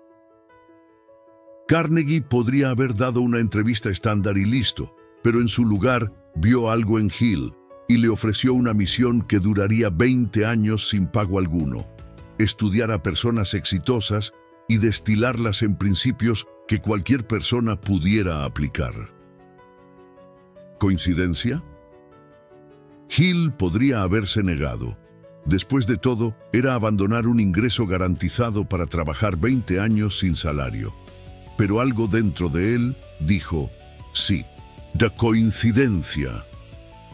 Carnegie podría haber dado una entrevista estándar y listo, pero en su lugar vio algo en Hill y le ofreció una misión que duraría 20 años sin pago alguno: estudiar a personas exitosas y destilarlas en principios que cualquier persona pudiera aplicar. ¿Coincidencia? Hill podría haberse negado. Después de todo, era abandonar un ingreso garantizado para trabajar 20 años sin salario. Pero algo dentro de él dijo: sí, de coincidencia.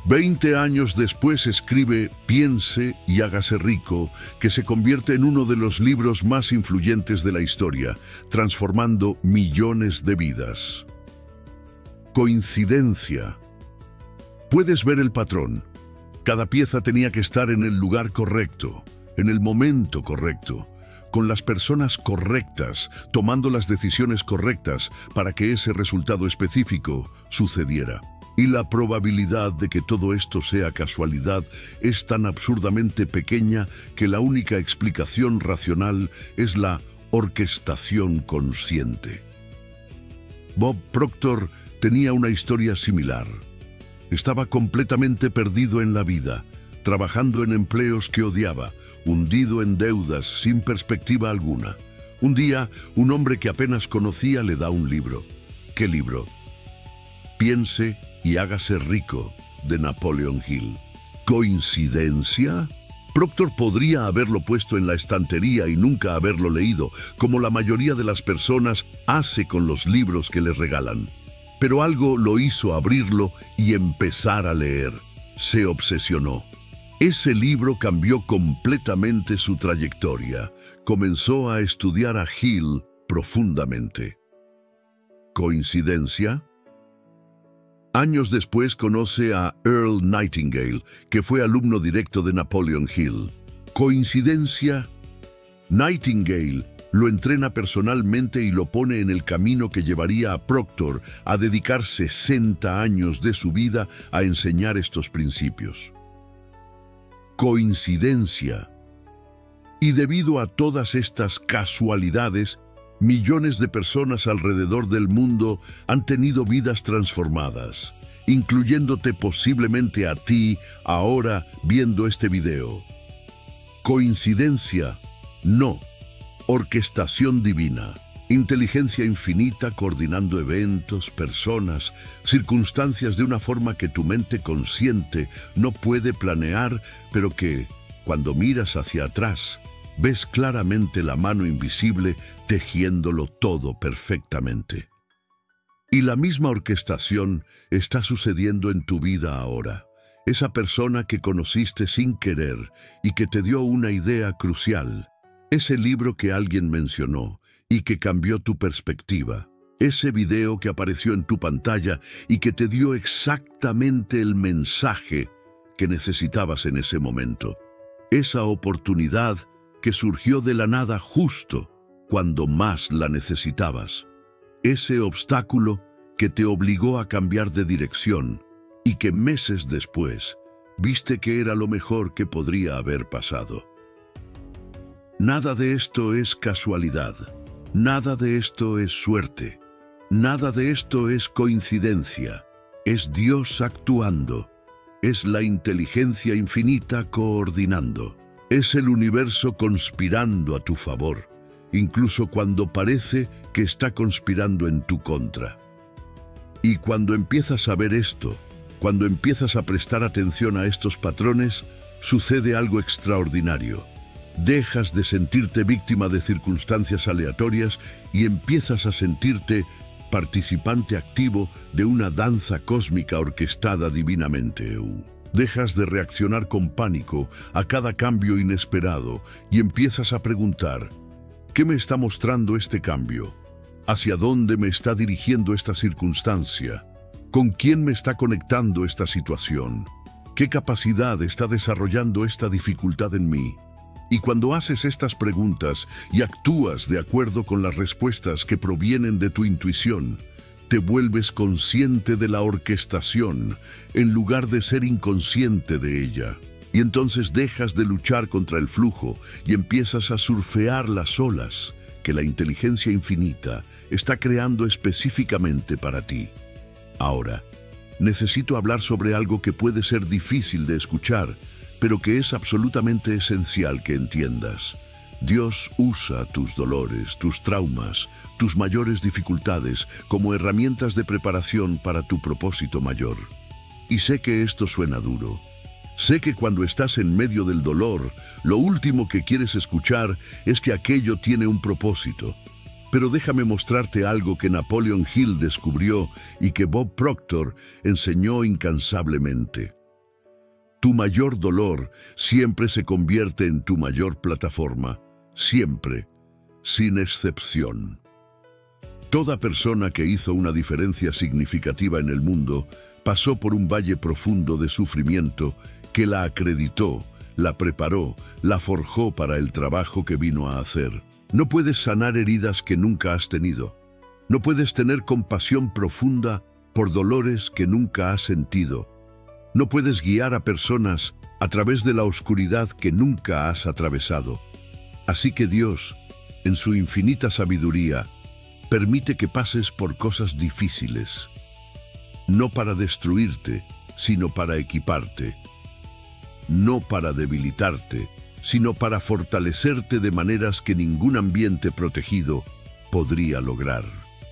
20 años después escribe Piense y hágase rico, que se convierte en uno de los libros más influyentes de la historia, transformando millones de vidas. Coincidencia. Puedes ver el patrón. Cada pieza tenía que estar en el lugar correcto, en el momento correcto, con las personas correctas, tomando las decisiones correctas para que ese resultado específico sucediera. Y la probabilidad de que todo esto sea casualidad es tan absurdamente pequeña que la única explicación racional es la orquestación consciente. Bob Proctor tenía una historia similar. Estaba completamente perdido en la vida, trabajando en empleos que odiaba, hundido en deudas sin perspectiva alguna. Un día, un hombre que apenas conocía le da un libro. ¿Qué libro? Piense y hágase rico, de Napoleon Hill. ¿Coincidencia? Proctor podría haberlo puesto en la estantería y nunca haberlo leído, como la mayoría de las personas hace con los libros que les regalan. Pero algo lo hizo abrirlo y empezar a leer. Se obsesionó. Ese libro cambió completamente su trayectoria. Comenzó a estudiar a Hill profundamente. ¿Coincidencia? Años después conoce a Earl Nightingale, que fue alumno directo de Napoleon Hill. ¿Coincidencia? Nightingale lo entrena personalmente y lo pone en el camino que llevaría a Proctor a dedicar 60 años de su vida a enseñar estos principios. Coincidencia. Y debido a todas estas casualidades, millones de personas alrededor del mundo han tenido vidas transformadas, incluyéndote posiblemente a ti ahora viendo este video. Coincidencia, no. Orquestación divina, inteligencia infinita coordinando eventos, personas, circunstancias de una forma que tu mente consciente no puede planear, pero que, cuando miras hacia atrás, ves claramente la mano invisible tejiéndolo todo perfectamente. Y la misma orquestación está sucediendo en tu vida ahora. Esa persona que conociste sin querer y que te dio una idea crucial. Ese libro que alguien mencionó y que cambió tu perspectiva. Ese video que apareció en tu pantalla y que te dio exactamente el mensaje que necesitabas en ese momento. Esa oportunidad que surgió de la nada justo cuando más la necesitabas. Ese obstáculo que te obligó a cambiar de dirección y que meses después viste que era lo mejor que podría haber pasado. Nada de esto es casualidad, nada de esto es suerte, nada de esto es coincidencia, es Dios actuando, es la inteligencia infinita coordinando. Es el universo conspirando a tu favor, incluso cuando parece que está conspirando en tu contra. Y cuando empiezas a ver esto, cuando empiezas a prestar atención a estos patrones, sucede algo extraordinario. Dejas de sentirte víctima de circunstancias aleatorias y empiezas a sentirte participante activo de una danza cósmica orquestada divinamente. Dejas de reaccionar con pánico a cada cambio inesperado y empiezas a preguntar, ¿qué me está mostrando este cambio? ¿Hacia dónde me está dirigiendo esta circunstancia? ¿Con quién me está conectando esta situación? ¿Qué capacidad está desarrollando esta dificultad en mí? Y cuando haces estas preguntas y actúas de acuerdo con las respuestas que provienen de tu intuición, te vuelves consciente de la orquestación en lugar de ser inconsciente de ella. Y entonces dejas de luchar contra el flujo y empiezas a surfear las olas que la inteligencia infinita está creando específicamente para ti. Ahora, necesito hablar sobre algo que puede ser difícil de escuchar, pero que es absolutamente esencial que entiendas. Dios usa tus dolores, tus traumas, tus mayores dificultades como herramientas de preparación para tu propósito mayor. Y sé que esto suena duro. Sé que cuando estás en medio del dolor, lo último que quieres escuchar es que aquello tiene un propósito. Pero déjame mostrarte algo que Napoleon Hill descubrió y que Bob Proctor enseñó incansablemente. Tu mayor dolor siempre se convierte en tu mayor plataforma. Siempre, sin excepción. Toda persona que hizo una diferencia significativa en el mundo Pasó por un valle profundo de sufrimiento que la acreditó, la preparó, la forjó para el trabajo que vino a hacer. No puedes sanar heridas que nunca has tenido. No puedes tener compasión profunda por dolores que nunca has sentido. No puedes guiar a personas a través de la oscuridad que nunca has atravesado. Así que Dios, en su infinita sabiduría, permite que pases por cosas difíciles, no para destruirte, sino para equiparte. No para debilitarte, sino para fortalecerte de maneras que ningún ambiente protegido podría lograr.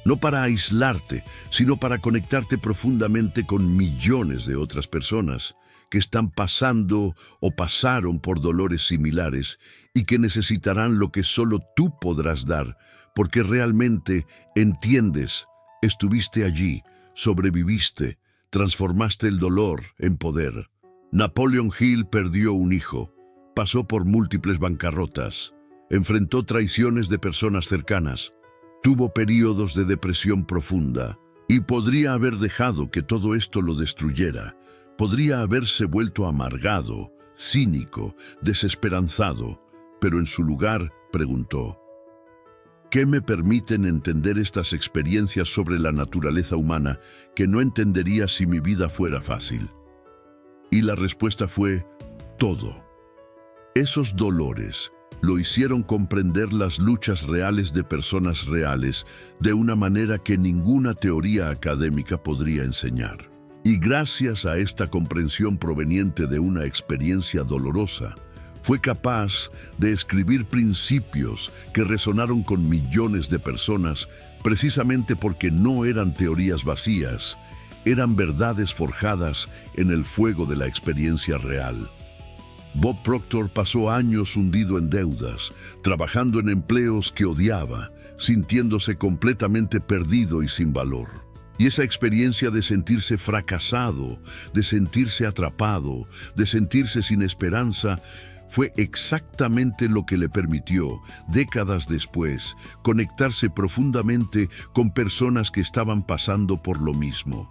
No para aislarte, sino para conectarte profundamente con millones de otras personas que están pasando o pasaron por dolores similares y que necesitarán lo que solo tú podrás dar, porque realmente entiendes, estuviste allí, sobreviviste, transformaste el dolor en poder. Napoleon Hill perdió un hijo, pasó por múltiples bancarrotas, enfrentó traiciones de personas cercanas, tuvo períodos de depresión profunda y podría haber dejado que todo esto lo destruyera. Podría haberse vuelto amargado, cínico, desesperanzado, pero en su lugar preguntó: ¿qué me permiten entender estas experiencias sobre la naturaleza humana que no entendería si mi vida fuera fácil? Y la respuesta fue: todo. Esos dolores lo hicieron comprender las luchas reales de personas reales de una manera que ninguna teoría académica podría enseñar. Y gracias a esta comprensión proveniente de una experiencia dolorosa, fue capaz de escribir principios que resonaron con millones de personas precisamente porque no eran teorías vacías, eran verdades forjadas en el fuego de la experiencia real. Bob Proctor pasó años hundido en deudas, trabajando en empleos que odiaba, sintiéndose completamente perdido y sin valor. Y esa experiencia de sentirse fracasado, de sentirse atrapado, de sentirse sin esperanza, fue exactamente lo que le permitió, décadas después, conectarse profundamente con personas que estaban pasando por lo mismo.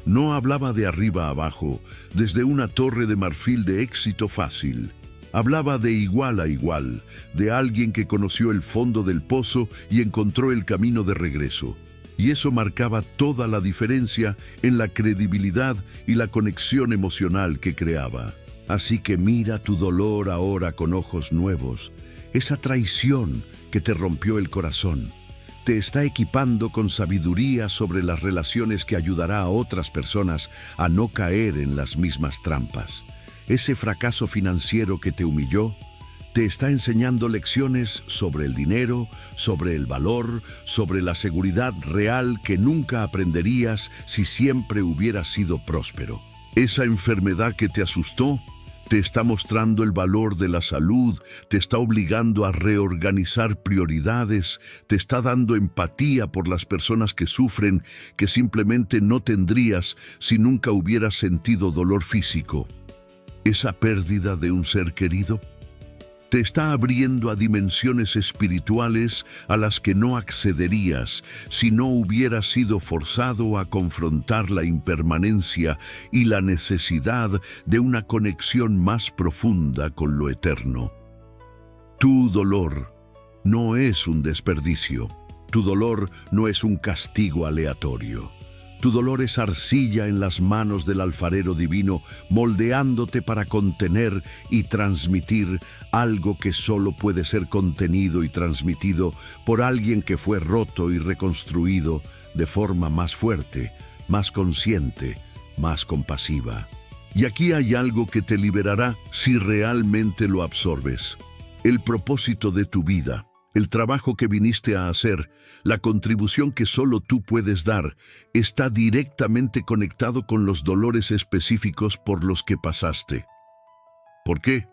No hablaba de arriba a abajo, desde una torre de marfil de éxito fácil. Hablaba de igual a igual, de alguien que conoció el fondo del pozo y encontró el camino de regreso. Y eso marcaba toda la diferencia en la credibilidad y la conexión emocional que creaba. Así que mira tu dolor ahora con ojos nuevos. Esa traición que te rompió el corazón te está equipando con sabiduría sobre las relaciones que ayudará a otras personas a no caer en las mismas trampas. Ese fracaso financiero que te humilló te está enseñando lecciones sobre el dinero, sobre el valor, sobre la seguridad real que nunca aprenderías si siempre hubieras sido próspero. Esa enfermedad que te asustó te está mostrando el valor de la salud, te está obligando a reorganizar prioridades, te está dando empatía por las personas que sufren, que simplemente no tendrías si nunca hubieras sentido dolor físico. Esa pérdida de un ser querido te está abriendo a dimensiones espirituales a las que no accederías si no hubieras sido forzado a confrontar la impermanencia y la necesidad de una conexión más profunda con lo eterno. Tu dolor no es un desperdicio. Tu dolor no es un castigo aleatorio. Tu dolor es arcilla en las manos del alfarero divino, moldeándote para contener y transmitir algo que solo puede ser contenido y transmitido por alguien que fue roto y reconstruido de forma más fuerte, más consciente, más compasiva. Y aquí hay algo que te liberará si realmente lo absorbes. El propósito de tu vida. El trabajo que viniste a hacer, la contribución que solo tú puedes dar, está directamente conectado con los dolores específicos por los que pasaste. ¿Por qué?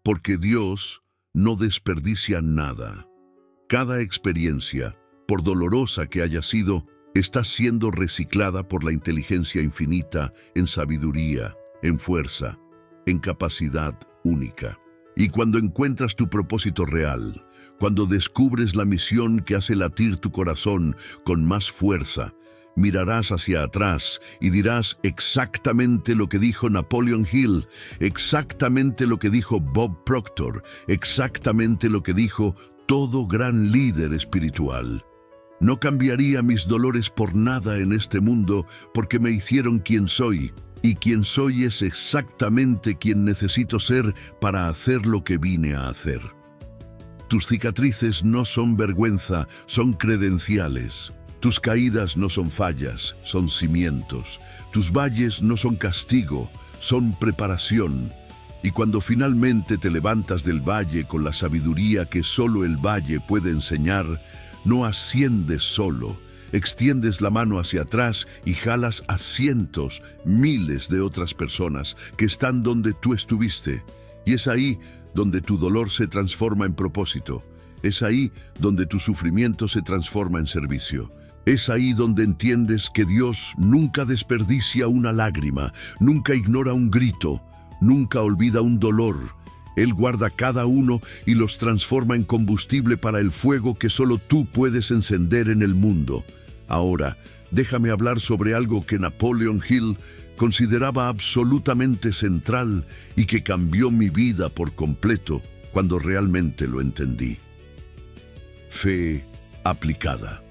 Porque Dios no desperdicia nada. Cada experiencia, por dolorosa que haya sido, está siendo reciclada por la inteligencia infinita en sabiduría, en fuerza, en capacidad única. Y cuando encuentras tu propósito real, cuando descubres la misión que hace latir tu corazón con más fuerza, mirarás hacia atrás y dirás exactamente lo que dijo Napoleon Hill, exactamente lo que dijo Bob Proctor, exactamente lo que dijo todo gran líder espiritual. No cambiaría mis dolores por nada en este mundo porque me hicieron quien soy, y quien soy es exactamente quien necesito ser para hacer lo que vine a hacer. Tus cicatrices no son vergüenza, son credenciales. Tus caídas no son fallas, son cimientos. Tus valles no son castigo, son preparación. Y cuando finalmente te levantas del valle con la sabiduría que solo el valle puede enseñar, no asciendes solo, extiendes la mano hacia atrás y jalas a cientos, miles de otras personas que están donde tú estuviste. Y es ahí donde tu dolor se transforma en propósito. Es ahí donde tu sufrimiento se transforma en servicio. Es ahí donde entiendes que Dios nunca desperdicia una lágrima, nunca ignora un grito, nunca olvida un dolor. Él guarda cada uno y los transforma en combustible para el fuego que solo tú puedes encender en el mundo. Ahora, déjame hablar sobre algo que Napoleon Hill consideraba absolutamente central y que cambió mi vida por completo cuando realmente lo entendí. Fe aplicada.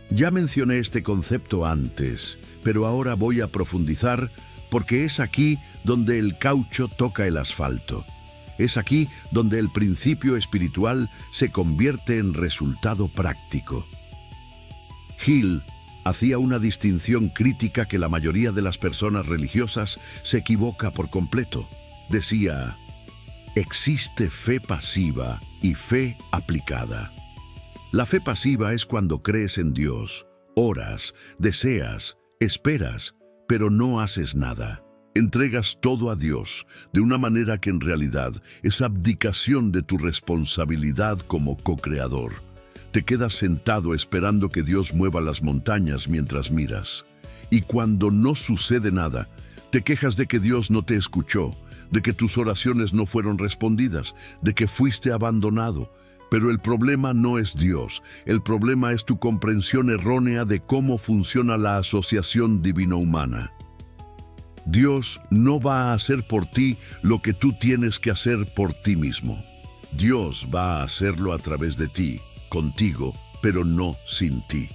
Ya mencioné este concepto antes, pero ahora voy a profundizar porque es aquí donde el caucho toca el asfalto. Es aquí donde el principio espiritual se convierte en resultado práctico. Hill hacía una distinción crítica que la mayoría de las personas religiosas se equivoca por completo. Decía, existe fe pasiva y fe aplicada. La fe pasiva es cuando crees en Dios, oras, deseas, esperas, pero no haces nada. Entregas todo a Dios de una manera que en realidad es abdicación de tu responsabilidad como co-creador. Te quedas sentado esperando que Dios mueva las montañas mientras miras. Y cuando no sucede nada, te quejas de que Dios no te escuchó, de que tus oraciones no fueron respondidas, de que fuiste abandonado. Pero el problema no es Dios, el problema es tu comprensión errónea de cómo funciona la asociación divino-humana. Dios no va a hacer por ti lo que tú tienes que hacer por ti mismo. Dios va a hacerlo a través de ti, contigo, pero no sin ti.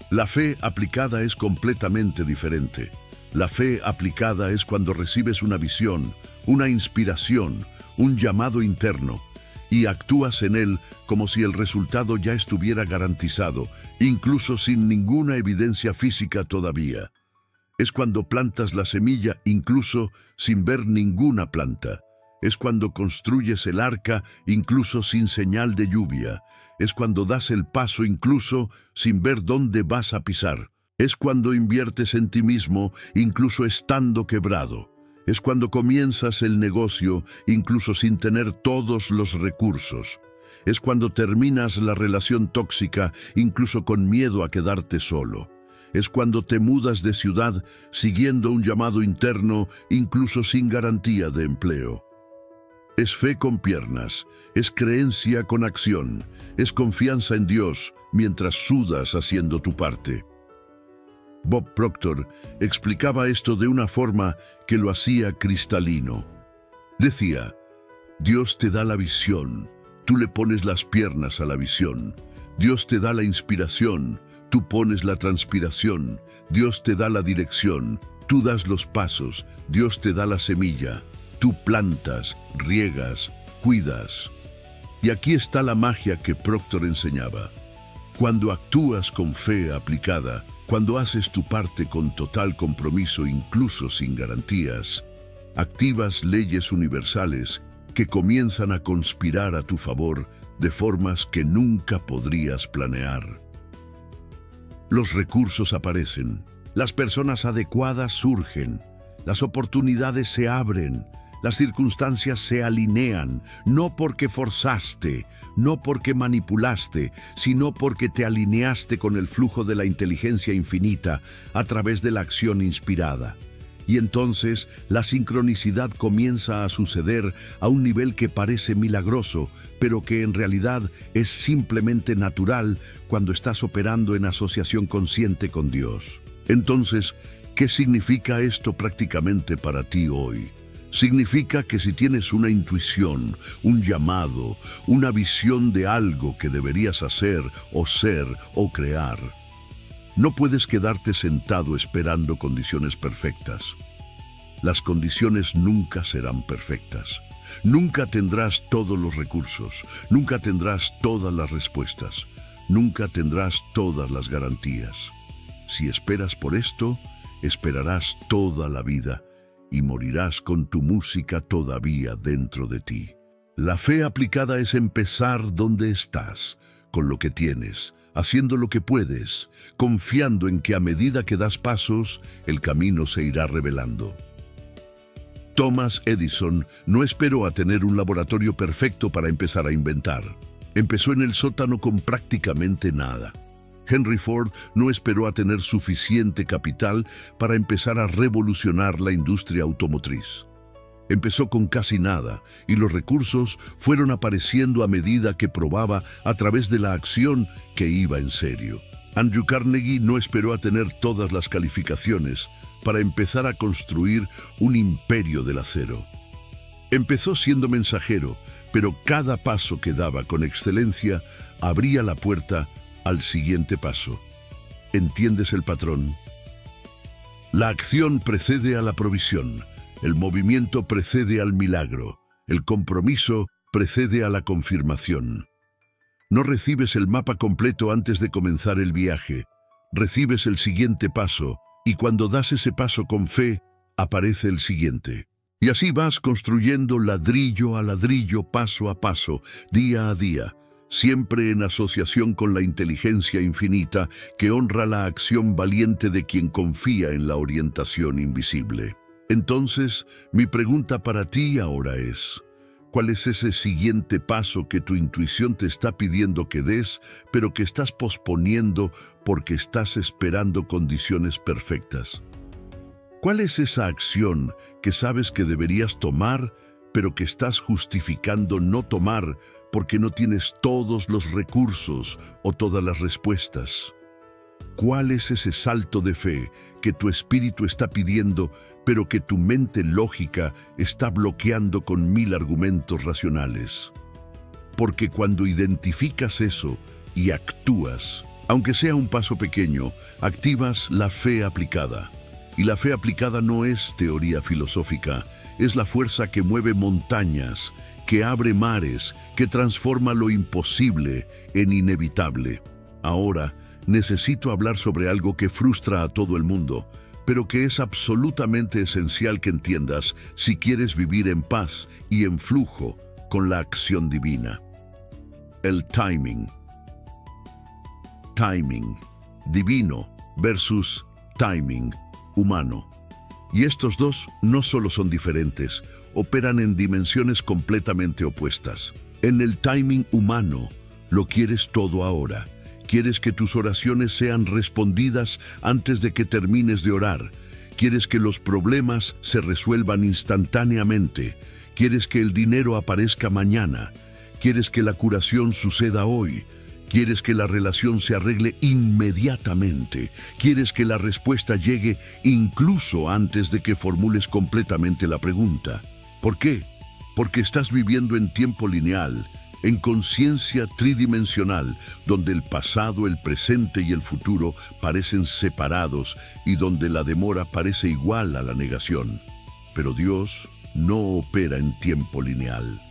La fe aplicada es completamente diferente. La fe aplicada es cuando recibes una visión, una inspiración, un llamado interno, y actúas en él como si el resultado ya estuviera garantizado, incluso sin ninguna evidencia física todavía. Es cuando plantas la semilla incluso sin ver ninguna planta. Es cuando construyes el arca incluso sin señal de lluvia. Es cuando das el paso incluso sin ver dónde vas a pisar. Es cuando inviertes en ti mismo incluso estando quebrado. Es cuando comienzas el negocio incluso sin tener todos los recursos. Es cuando terminas la relación tóxica incluso con miedo a quedarte solo. Es cuando te mudas de ciudad siguiendo un llamado interno incluso sin garantía de empleo. Es fe con piernas, es creencia con acción, es confianza en Dios mientras sudas haciendo tu parte. Bob Proctor explicaba esto de una forma que lo hacía cristalino. Decía, Dios te da la visión, tú le pones las piernas a la visión. Dios te da la inspiración, tú pones la transpiración. Dios te da la dirección, tú das los pasos. Dios te da la semilla, tú plantas, riegas, cuidas. Y aquí está la magia que Proctor enseñaba. Cuando actúas con fe aplicada, cuando haces tu parte con total compromiso incluso sin garantías, activas leyes universales que comienzan a conspirar a tu favor de formas que nunca podrías planear. Los recursos aparecen, las personas adecuadas surgen, las oportunidades se abren, las circunstancias se alinean, no porque forzaste, no porque manipulaste, sino porque te alineaste con el flujo de la inteligencia infinita a través de la acción inspirada. Y entonces la sincronicidad comienza a suceder a un nivel que parece milagroso, pero que en realidad es simplemente natural cuando estás operando en asociación consciente con Dios. Entonces, ¿qué significa esto prácticamente para ti hoy? Significa que si tienes una intuición, un llamado, una visión de algo que deberías hacer o ser o crear, no puedes quedarte sentado esperando condiciones perfectas. Las condiciones nunca serán perfectas. Nunca tendrás todos los recursos, nunca tendrás todas las respuestas, nunca tendrás todas las garantías. Si esperas por esto, esperarás toda la vida y morirás con tu música todavía dentro de ti. La fe aplicada es empezar donde estás, con lo que tienes, haciendo lo que puedes, confiando en que a medida que das pasos, el camino se irá revelando. Thomas Edison no esperó a tener un laboratorio perfecto para empezar a inventar. Empezó en el sótano con prácticamente nada. Henry Ford no esperó a tener suficiente capital para empezar a revolucionar la industria automotriz. Empezó con casi nada y los recursos fueron apareciendo a medida que probaba a través de la acción que iba en serio. Andrew Carnegie no esperó a tener todas las calificaciones para empezar a construir un imperio del acero. Empezó siendo mensajero, pero cada paso que daba con excelencia abría la puerta al siguiente paso. ¿Entiendes el patrón? La acción precede a la provisión, el movimiento precede al milagro, el compromiso precede a la confirmación. No recibes el mapa completo antes de comenzar el viaje, recibes el siguiente paso y cuando das ese paso con fe, aparece el siguiente. Y así vas construyendo ladrillo a ladrillo, paso a paso, día a día, siempre en asociación con la inteligencia infinita que honra la acción valiente de quien confía en la orientación invisible. Entonces, mi pregunta para ti ahora es, ¿cuál es ese siguiente paso que tu intuición te está pidiendo que des, pero que estás posponiendo porque estás esperando condiciones perfectas? ¿Cuál es esa acción que sabes que deberías tomar, pero que estás justificando no tomar porque no tienes todos los recursos o todas las respuestas? ¿Cuál es ese salto de fe que tu espíritu está pidiendo, pero que tu mente lógica está bloqueando con 1000 argumentos racionales? Porque cuando identificas eso y actúas, aunque sea un paso pequeño, activas la fe aplicada. Y la fe aplicada no es teoría filosófica, es la fuerza que mueve montañas, que abre mares, que transforma lo imposible en inevitable. Ahora, necesito hablar sobre algo que frustra a todo el mundo, pero que es absolutamente esencial que entiendas si quieres vivir en paz y en flujo con la acción divina. El timing. Timing divino versus timing humano. Y estos dos no solo son diferentes, operan en dimensiones completamente opuestas. En el timing humano, lo quieres todo ahora. Quieres que tus oraciones sean respondidas antes de que termines de orar. Quieres que los problemas se resuelvan instantáneamente. Quieres que el dinero aparezca mañana. Quieres que la curación suceda hoy. Quieres que la relación se arregle inmediatamente. Quieres que la respuesta llegue incluso antes de que formules completamente la pregunta. ¿Por qué? Porque estás viviendo en tiempo lineal, en conciencia tridimensional, donde el pasado, el presente y el futuro parecen separados y donde la demora parece igual a la negación. Pero Dios no opera en tiempo lineal.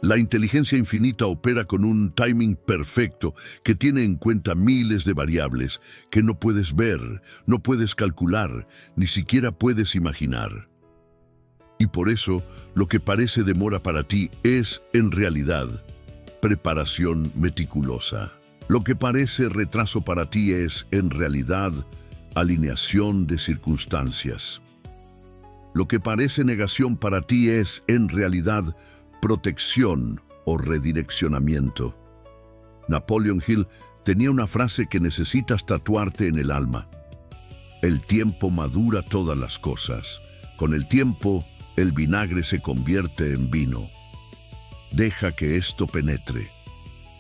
La inteligencia infinita opera con un timing perfecto que tiene en cuenta miles de variables que no puedes ver, no puedes calcular, ni siquiera puedes imaginar. Y por eso, lo que parece demora para ti es, en realidad, preparación meticulosa. Lo que parece retraso para ti es, en realidad, alineación de circunstancias. Lo que parece negación para ti es, en realidad, protección o redireccionamiento. Napoleon Hill tenía una frase que necesitas tatuarte en el alma. El tiempo madura todas las cosas. Con el tiempo, el vinagre se convierte en vino. Deja que esto penetre.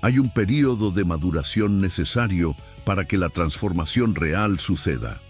Hay un período de maduración necesario para que la transformación real suceda.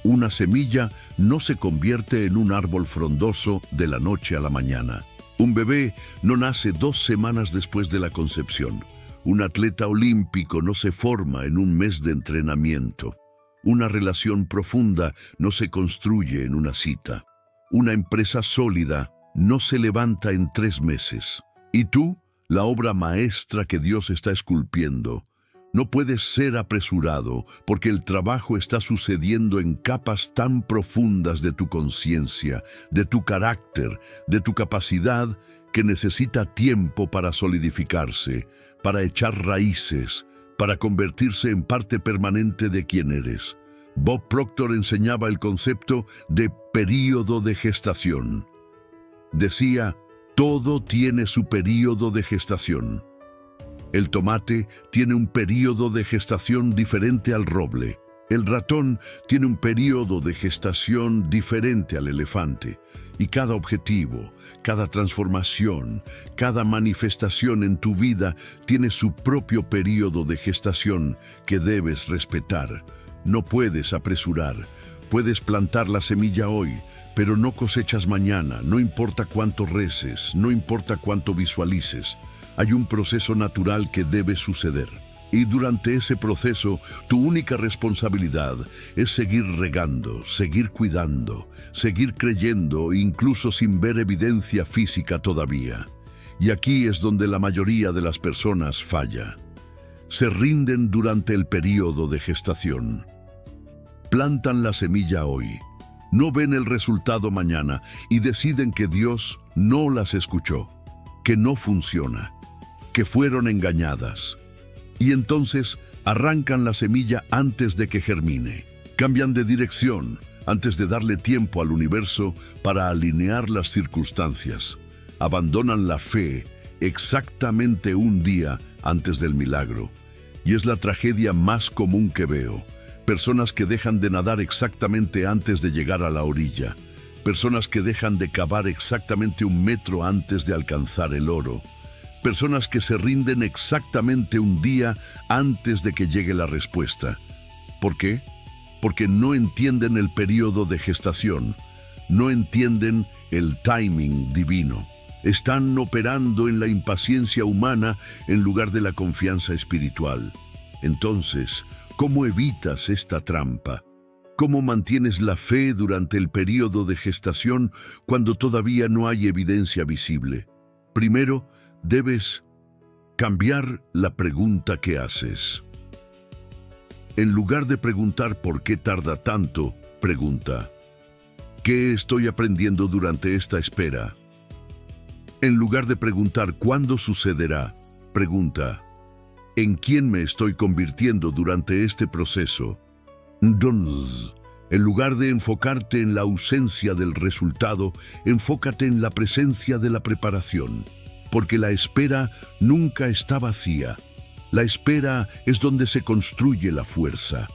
Una semilla no se convierte en un árbol frondoso de la noche a la mañana. Un bebé no nace 2 semanas después de la concepción. Un atleta olímpico no se forma en un mes de entrenamiento. Una relación profunda no se construye en una cita. Una empresa sólida no se levanta en 3 meses. Y tú, la obra maestra que Dios está esculpiendo, no puedes ser apresurado porque el trabajo está sucediendo en capas tan profundas de tu conciencia, de tu carácter, de tu capacidad, que necesita tiempo para solidificarse, para echar raíces, para convertirse en parte permanente de quien eres. Bob Proctor enseñaba el concepto de período de gestación. Decía, todo tiene su período de gestación. El tomate tiene un período de gestación diferente al roble. El ratón tiene un período de gestación diferente al elefante. Y cada objetivo, cada transformación, cada manifestación en tu vida tiene su propio período de gestación que debes respetar. No puedes apresurar. Puedes plantar la semilla hoy, pero no cosechas mañana. No importa cuánto reces, no importa cuánto visualices. Hay un proceso natural que debe suceder. Y durante ese proceso, tu única responsabilidad es seguir regando, seguir cuidando, seguir creyendo, incluso sin ver evidencia física todavía. Y aquí es donde la mayoría de las personas falla. Se rinden durante el período de gestación. Plantan la semilla hoy, no ven el resultado mañana y deciden que Dios no las escuchó, que no funciona, que fueron engañadas. Y entonces arrancan la semilla antes de que germine. Cambian de dirección antes de darle tiempo al universo para alinear las circunstancias. Abandonan la fe exactamente un día antes del milagro. Y es la tragedia más común que veo. Personas que dejan de nadar exactamente antes de llegar a la orilla. Personas que dejan de cavar exactamente 1 metro antes de alcanzar el oro. Personas que se rinden exactamente un día antes de que llegue la respuesta. ¿Por qué? Porque no entienden el período de gestación, no entienden el timing divino. Están operando en la impaciencia humana en lugar de la confianza espiritual. Entonces, ¿cómo evitas esta trampa? ¿Cómo mantienes la fe durante el período de gestación cuando todavía no hay evidencia visible? Primero, debes cambiar la pregunta que haces. En lugar de preguntar por qué tarda tanto, pregunta, ¿qué estoy aprendiendo durante esta espera? En lugar de preguntar cuándo sucederá, pregunta, ¿en quién me estoy convirtiendo durante este proceso? Entonces, en lugar de enfocarte en la ausencia del resultado, enfócate en la presencia de la preparación. Porque la espera nunca está vacía. La espera es donde se construye la fuerza.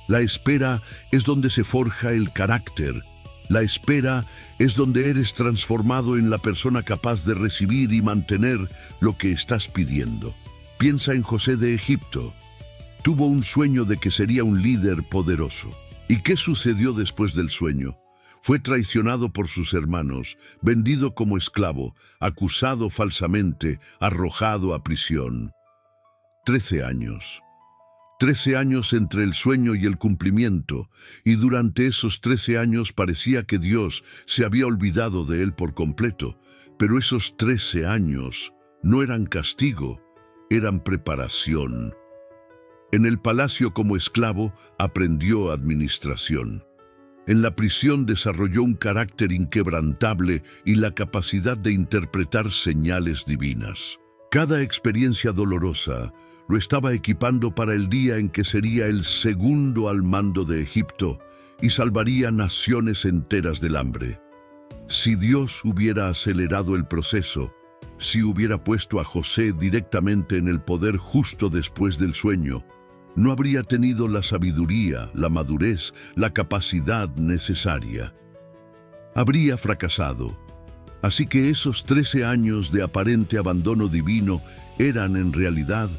La espera es donde se forja el carácter. La espera es donde eres transformado en la persona capaz de recibir y mantener lo que estás pidiendo. Piensa en José de Egipto. Tuvo un sueño de que sería un líder poderoso. ¿Y qué sucedió después del sueño? Fue traicionado por sus hermanos, vendido como esclavo, acusado falsamente, arrojado a prisión. 13 años. 13 años entre el sueño y el cumplimiento, y durante esos 13 años parecía que Dios se había olvidado de él por completo, pero esos 13 años no eran castigo, eran preparación. En el palacio como esclavo aprendió administración. En la prisión desarrolló un carácter inquebrantable y la capacidad de interpretar señales divinas. Cada experiencia dolorosa lo estaba equipando para el día en que sería el segundo al mando de Egipto y salvaría naciones enteras del hambre. Si Dios hubiera acelerado el proceso, si hubiera puesto a José directamente en el poder justo después del sueño, No habría tenido la sabiduría, la madurez, la capacidad necesaria. Habría fracasado. Así que esos 13 años de aparente abandono divino eran en realidad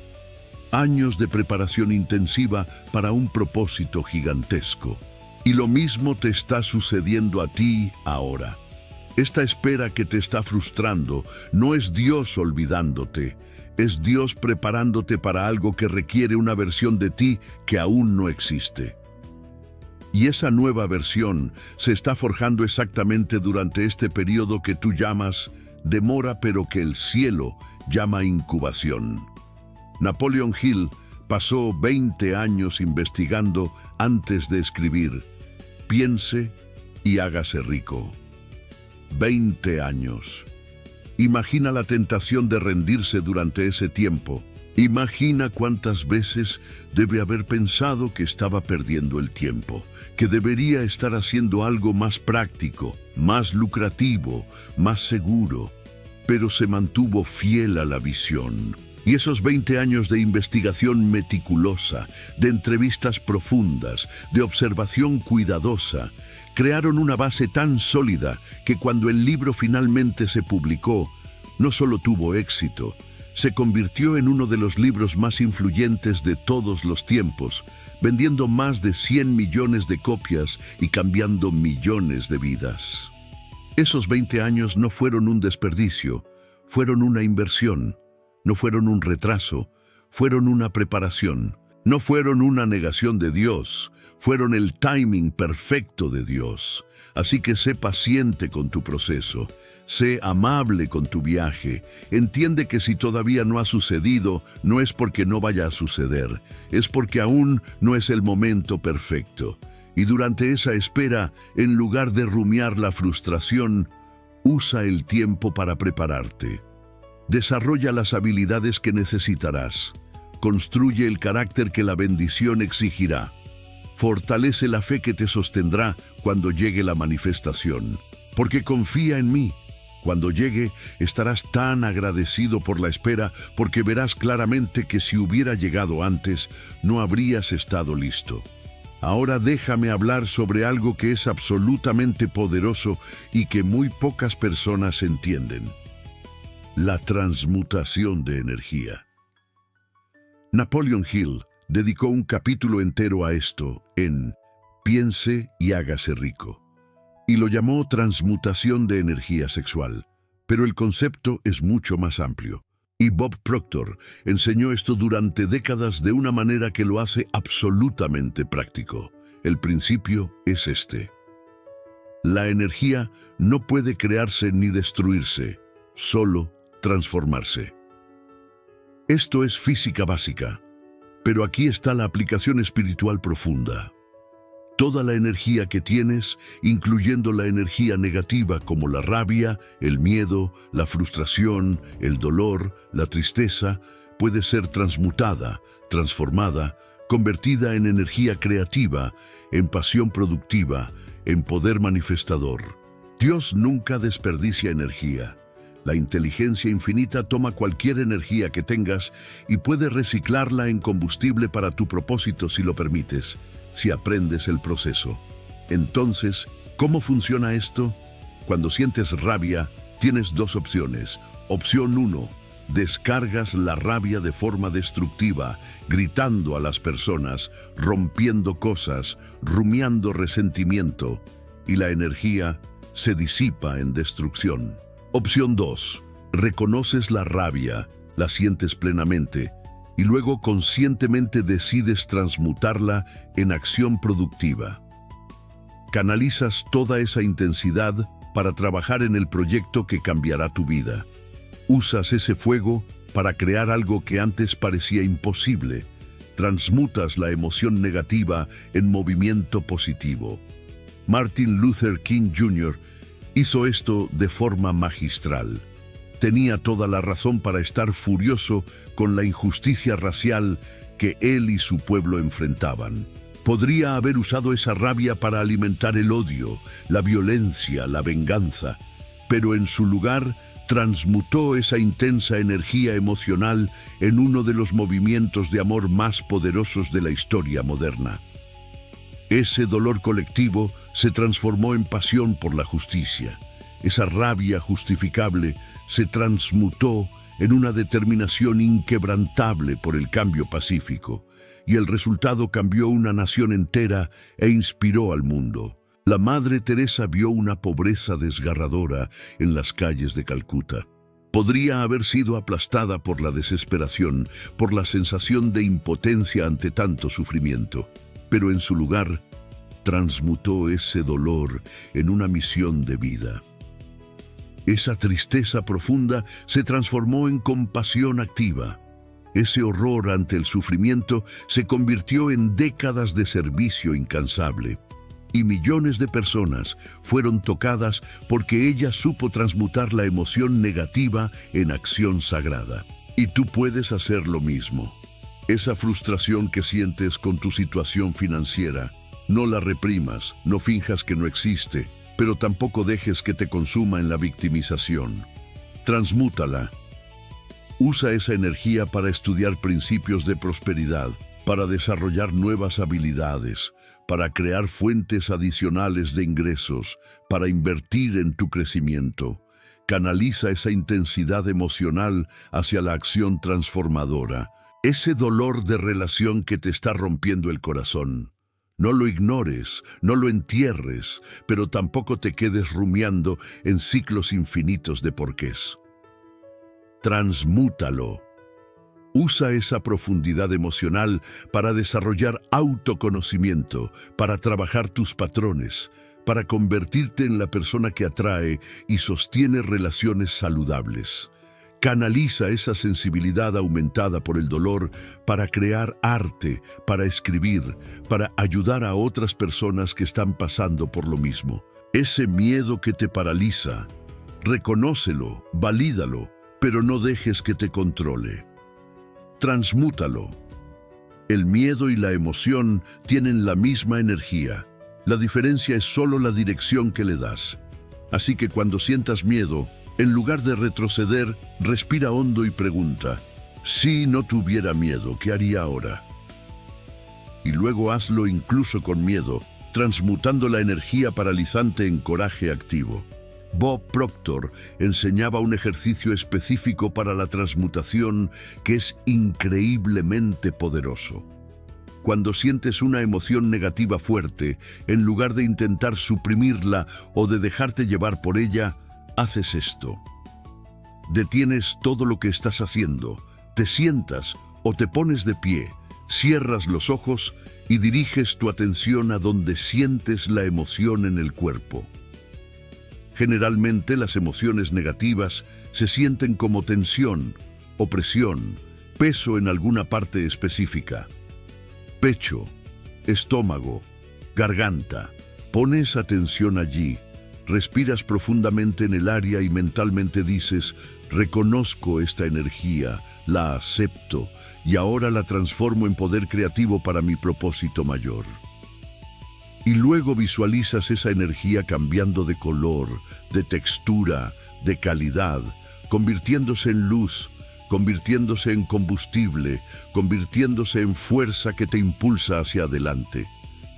años de preparación intensiva para un propósito gigantesco. Y lo mismo te está sucediendo a ti ahora. Esta espera que te está frustrando no es Dios olvidándote, es Dios preparándote para algo que requiere una versión de ti que aún no existe. Y esa nueva versión se está forjando exactamente durante este periodo que tú llamas demora, pero que el cielo llama incubación. Napoleon Hill pasó 20 años investigando antes de escribir Piense y hágase rico. 20 años. Imagina la tentación de rendirse durante ese tiempo. Imagina cuántas veces debe haber pensado que estaba perdiendo el tiempo, que debería estar haciendo algo más práctico, más lucrativo, más seguro, pero se mantuvo fiel a la visión. Y esos 20 años de investigación meticulosa, de entrevistas profundas, de observación cuidadosa, crearon una base tan sólida que cuando el libro finalmente se publicó, no solo tuvo éxito, se convirtió en uno de los libros más influyentes de todos los tiempos, vendiendo más de 100 millones de copias y cambiando millones de vidas. Esos 20 años no fueron un desperdicio, fueron una inversión, no fueron un retraso, fueron una preparación, no fueron una negación de Dios, fueron el timing perfecto de Dios. Así que sé paciente con tu proceso. Sé amable con tu viaje. Entiende que si todavía no ha sucedido, no es porque no vaya a suceder, es porque aún no es el momento perfecto. Y durante esa espera, en lugar de rumiar la frustración, usa el tiempo para prepararte. Desarrolla las habilidades que necesitarás. Construye el carácter que la bendición exigirá. Fortalece la fe que te sostendrá cuando llegue la manifestación. Porque confía en mí. Cuando llegue, estarás tan agradecido por la espera porque verás claramente que si hubiera llegado antes, no habrías estado listo. Ahora déjame hablar sobre algo que es absolutamente poderoso y que muy pocas personas entienden. La transmutación de energía. Napoleon Hill dedicó un capítulo entero a esto en Piense y hágase rico, y lo llamó transmutación de energía sexual, pero el concepto es mucho más amplio. Y Bob Proctor enseñó esto durante décadas de una manera que lo hace absolutamente práctico. El principio es este. La energía no puede crearse ni destruirse, solo transformarse. Esto es física básica, pero aquí está la aplicación espiritual profunda. Toda la energía que tienes, incluyendo la energía negativa como la rabia, el miedo, la frustración, el dolor, la tristeza, puede ser transmutada, transformada, convertida en energía creativa, en pasión productiva, en poder manifestador. Dios nunca desperdicia energía. La inteligencia infinita toma cualquier energía que tengas y puede reciclarla en combustible para tu propósito si lo permites, si aprendes el proceso. Entonces, ¿cómo funciona esto? Cuando sientes rabia, tienes dos opciones. Opción 1. Descargas la rabia de forma destructiva, gritando a las personas, rompiendo cosas, rumiando resentimiento, y la energía se disipa en destrucción. Opción 2. Reconoces la rabia, la sientes plenamente, y luego conscientemente decides transmutarla en acción productiva. Canalizas toda esa intensidad para trabajar en el proyecto que cambiará tu vida. Usas ese fuego para crear algo que antes parecía imposible. Transmutas la emoción negativa en movimiento positivo. Martin Luther King Jr. hizo esto de forma magistral. Tenía toda la razón para estar furioso con la injusticia racial que él y su pueblo enfrentaban. Podría haber usado esa rabia para alimentar el odio, la violencia, la venganza, pero en su lugar transmutó esa intensa energía emocional en uno de los movimientos de amor más poderosos de la historia moderna. Ese dolor colectivo se transformó en pasión por la justicia. Esa rabia justificable se transmutó en una determinación inquebrantable por el cambio pacífico, y el resultado cambió una nación entera e inspiró al mundo. La Madre Teresa vio una pobreza desgarradora en las calles de Calcuta. Podría haber sido aplastada por la desesperación, por la sensación de impotencia ante tanto sufrimiento, pero en su lugar transmutó ese dolor en una misión de vida. Esa tristeza profunda se transformó en compasión activa. Ese horror ante el sufrimiento se convirtió en décadas de servicio incansable. Y millones de personas fueron tocadas porque ella supo transmutar la emoción negativa en acción sagrada. Y tú puedes hacer lo mismo. Esa frustración que sientes con tu situación financiera, no la reprimas, no finjas que no existe, pero tampoco dejes que te consuma en la victimización. Transmútala. Usa esa energía para estudiar principios de prosperidad, para desarrollar nuevas habilidades, para crear fuentes adicionales de ingresos, para invertir en tu crecimiento. Canaliza esa intensidad emocional hacia la acción transformadora, ese dolor de relación que te está rompiendo el corazón. No lo ignores, no lo entierres, pero tampoco te quedes rumiando en ciclos infinitos de porqués. Transmútalo. Usa esa profundidad emocional para desarrollar autoconocimiento, para trabajar tus patrones, para convertirte en la persona que atrae y sostiene relaciones saludables. Canaliza esa sensibilidad aumentada por el dolor para crear arte, para escribir, para ayudar a otras personas que están pasando por lo mismo. Ese miedo que te paraliza, reconócelo, valídalo, pero no dejes que te controle. Transmútalo. El miedo y la emoción tienen la misma energía. La diferencia es solo la dirección que le das. Así que cuando sientas miedo, en lugar de retroceder, respira hondo y pregunta: si no tuviera miedo, ¿qué haría ahora? Y luego hazlo incluso con miedo, transmutando la energía paralizante en coraje activo. Bob Proctor enseñaba un ejercicio específico para la transmutación que es increíblemente poderoso. Cuando sientes una emoción negativa fuerte, en lugar de intentar suprimirla o de dejarte llevar por ella, haces esto. Detienes todo lo que estás haciendo, te sientas o te pones de pie, cierras los ojos y diriges tu atención a donde sientes la emoción en el cuerpo. Generalmente las emociones negativas se sienten como tensión, opresión, peso en alguna parte específica. Pecho, estómago, garganta. Pones atención allí, respiras profundamente en el área y mentalmente dices: reconozco esta energía, la acepto y ahora la transformo en poder creativo para mi propósito mayor. Y luego visualizas esa energía cambiando de color, de textura, de calidad, convirtiéndose en luz, convirtiéndose en combustible, convirtiéndose en fuerza que te impulsa hacia adelante.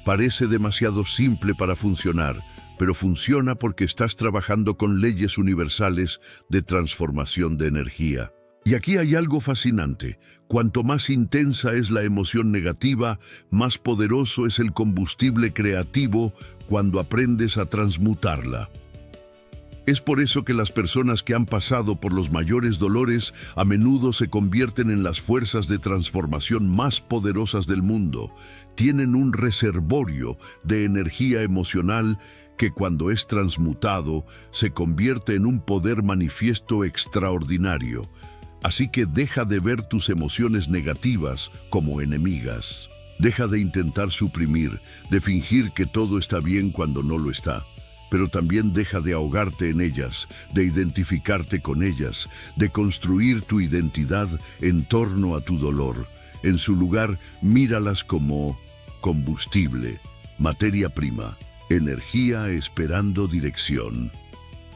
Parece demasiado simple para funcionar, pero funciona porque estás trabajando con leyes universales de transformación de energía. Y aquí hay algo fascinante. Cuanto más intensa es la emoción negativa, más poderoso es el combustible creativo cuando aprendes a transmutarla. Es por eso que las personas que han pasado por los mayores dolores a menudo se convierten en las fuerzas de transformación más poderosas del mundo. Tienen un reservorio de energía emocional que cuando es transmutado se convierte en un poder manifiesto extraordinario. Así que deja de ver tus emociones negativas como enemigas. Deja de intentar suprimir, de fingir que todo está bien cuando no lo está. Pero también deja de ahogarte en ellas, de identificarte con ellas, de construir tu identidad en torno a tu dolor. En su lugar, míralas como combustible, materia prima, energía esperando dirección.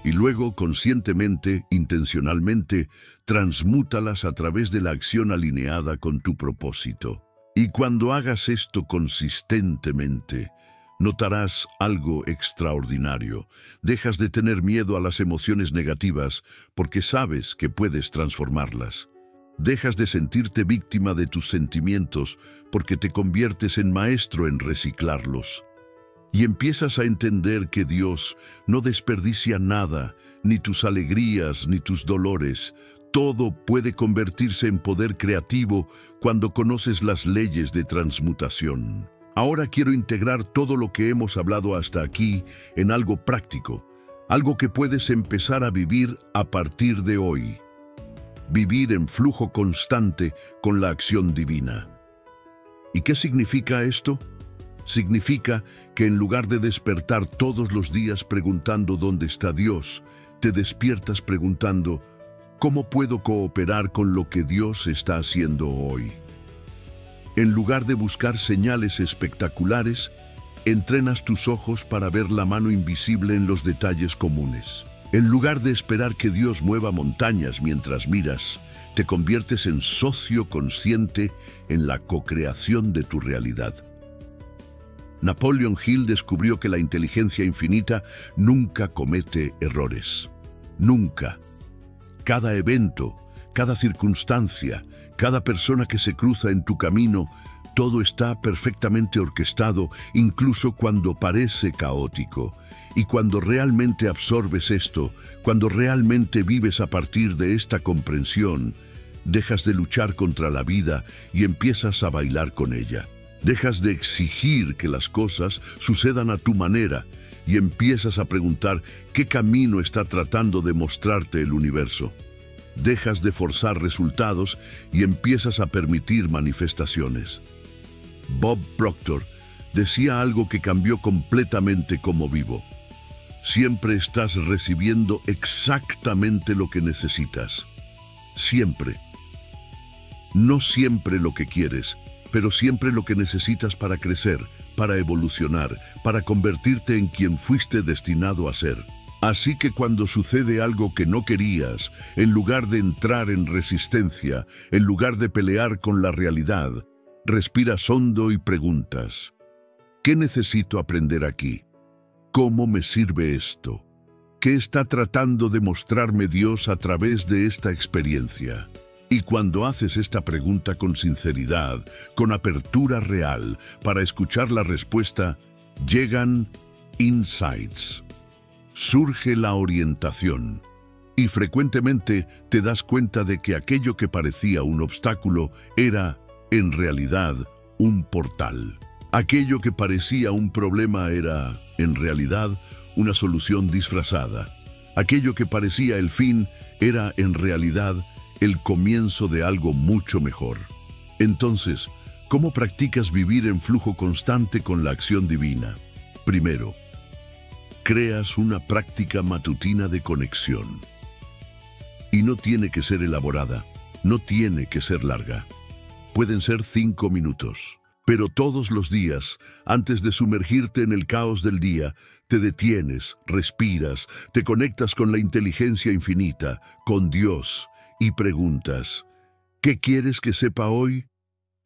y luego, conscientemente, intencionalmente, transmútalas a través de la acción alineada con tu propósito. Y cuando hagas esto consistentemente, notarás algo extraordinario. Dejas de tener miedo a las emociones negativas porque sabes que puedes transformarlas. Dejas de sentirte víctima de tus sentimientos porque te conviertes en maestro en reciclarlos. Y empiezas a entender que Dios no desperdicia nada, ni tus alegrías, ni tus dolores. Todo puede convertirse en poder creativo cuando conoces las leyes de transmutación. Ahora quiero integrar todo lo que hemos hablado hasta aquí en algo práctico, algo que puedes empezar a vivir a partir de hoy. Vivir en flujo constante con la acción divina. ¿Y qué significa esto? Significa que en lugar de despertar todos los días preguntando ¿dónde está Dios?, te despiertas preguntando ¿cómo puedo cooperar con lo que Dios está haciendo hoy? En lugar de buscar señales espectaculares, entrenas tus ojos para ver la mano invisible en los detalles comunes. En lugar de esperar que Dios mueva montañas mientras miras, te conviertes en socio consciente en la co-creación de tu realidad. Napoleon Hill descubrió que la inteligencia infinita nunca comete errores. Nunca. Cada evento, cada circunstancia, cada persona que se cruza en tu camino, todo está perfectamente orquestado, incluso cuando parece caótico. Y cuando realmente absorbes esto, cuando realmente vives a partir de esta comprensión, dejas de luchar contra la vida y empiezas a bailar con ella. Dejas de exigir que las cosas sucedan a tu manera y empiezas a preguntar qué camino está tratando de mostrarte el universo. Dejas de forzar resultados y empiezas a permitir manifestaciones. Bob Proctor decía algo que cambió completamente cómo vivo. Siempre estás recibiendo exactamente lo que necesitas. Siempre. No siempre lo que quieres, pero siempre lo que necesitas para crecer, para evolucionar, para convertirte en quien fuiste destinado a ser. Así que cuando sucede algo que no querías, en lugar de entrar en resistencia, en lugar de pelear con la realidad, respiras hondo y preguntas, ¿qué necesito aprender aquí? ¿Cómo me sirve esto? ¿Qué está tratando de mostrarme Dios a través de esta experiencia? Y cuando haces esta pregunta con sinceridad, con apertura real, para escuchar la respuesta, llegan insights. Surge la orientación. Y frecuentemente te das cuenta de que aquello que parecía un obstáculo era, en realidad, un portal. Aquello que parecía un problema era, en realidad, una solución disfrazada. Aquello que parecía el fin era, en realidad, el comienzo de algo mucho mejor. Entonces, ¿cómo practicas vivir en flujo constante con la acción divina? Primero, creas una práctica matutina de conexión. Y no tiene que ser elaborada, no tiene que ser larga. Pueden ser 5 minutos. Pero todos los días, antes de sumergirte en el caos del día, te detienes, respiras, te conectas con la inteligencia infinita, con Dios, y preguntas, ¿qué quieres que sepa hoy?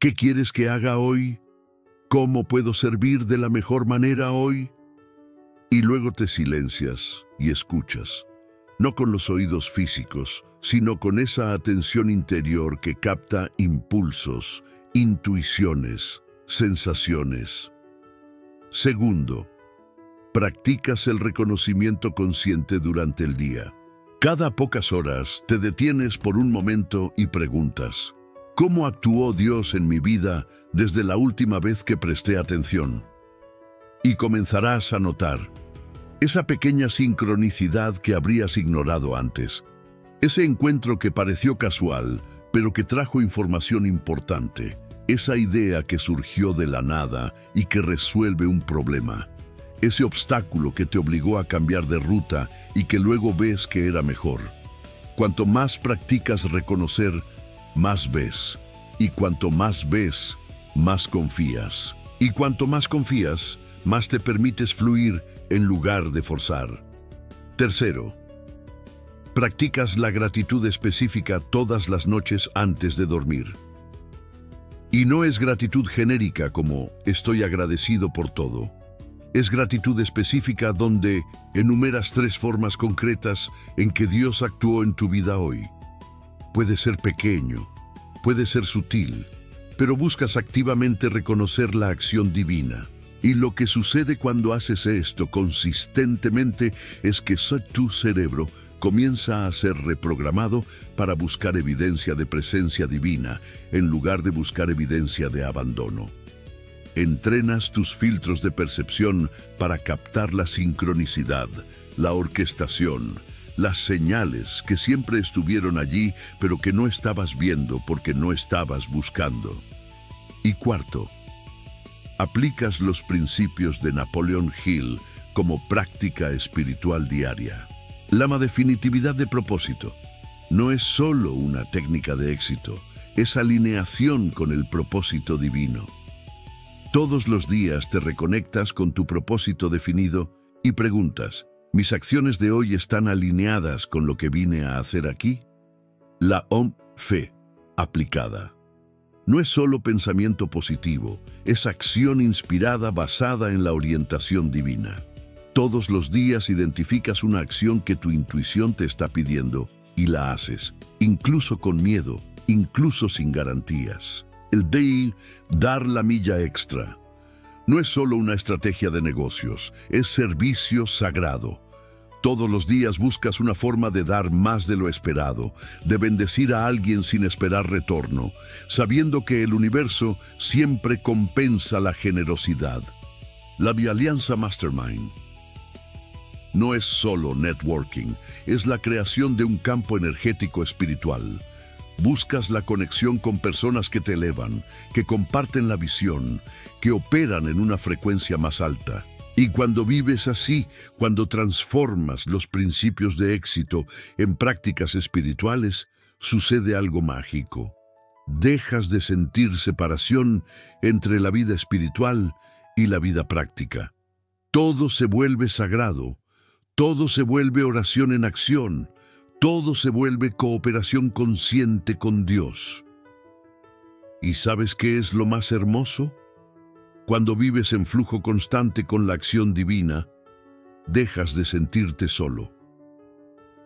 ¿Qué quieres que haga hoy? ¿Cómo puedo servir de la mejor manera hoy? Y luego te silencias y escuchas, no con los oídos físicos, sino con esa atención interior que capta impulsos, intuiciones, sensaciones. Segundo, practicas el reconocimiento consciente durante el día. Cada pocas horas te detienes por un momento y preguntas, ¿cómo actuó Dios en mi vida desde la última vez que presté atención? Y comenzarás a notar esa pequeña sincronicidad que habrías ignorado antes. Ese encuentro que pareció casual, pero que trajo información importante. Esa idea que surgió de la nada y que resuelve un problema. Ese obstáculo que te obligó a cambiar de ruta y que luego ves que era mejor. Cuanto más practicas reconocer, más ves. Y cuanto más ves, más confías. Y cuanto más confías, más te permites fluir en lugar de forzar. Tercero, Practicas la gratitud específica todas las noches antes de dormir. Y no es gratitud genérica como estoy agradecido por todo. Es gratitud específica donde enumeras 3 formas concretas en que Dios actuó en tu vida hoy. Puede ser pequeño, puede ser sutil, pero buscas activamente reconocer la acción divina. Y lo que sucede cuando haces esto consistentemente es que tu cerebro comienza a ser reprogramado para buscar evidencia de presencia divina en lugar de buscar evidencia de abandono. Entrenas tus filtros de percepción para captar la sincronicidad, la orquestación, las señales que siempre estuvieron allí, pero que no estabas viendo porque no estabas buscando. Y cuarto, aplicas los principios de Napoleon Hill como práctica espiritual diaria. La definitividad de propósito no es solo una técnica de éxito, es alineación con el propósito divino. Todos los días te reconectas con tu propósito definido y preguntas, ¿mis acciones de hoy están alineadas con lo que vine a hacer aquí? La fe aplicada. No es solo pensamiento positivo, es acción inspirada basada en la orientación divina. Todos los días identificas una acción que tu intuición te está pidiendo y la haces, incluso con miedo, incluso sin garantías. El dar la milla extra. No es solo una estrategia de negocios, es servicio sagrado. Todos los días buscas una forma de dar más de lo esperado, de bendecir a alguien sin esperar retorno, sabiendo que el universo siempre compensa la generosidad. La Alianza Mastermind no es solo networking, es la creación de un campo energético espiritual. Buscas la conexión con personas que te elevan, que comparten la visión, que operan en una frecuencia más alta. Y cuando vives así, cuando transformas los principios de éxito en prácticas espirituales, sucede algo mágico. Dejas de sentir separación entre la vida espiritual y la vida práctica. Todo se vuelve sagrado, todo se vuelve oración en acción, todo se vuelve cooperación consciente con Dios. ¿Y sabes qué es lo más hermoso? Cuando vives en flujo constante con la acción divina, dejas de sentirte solo.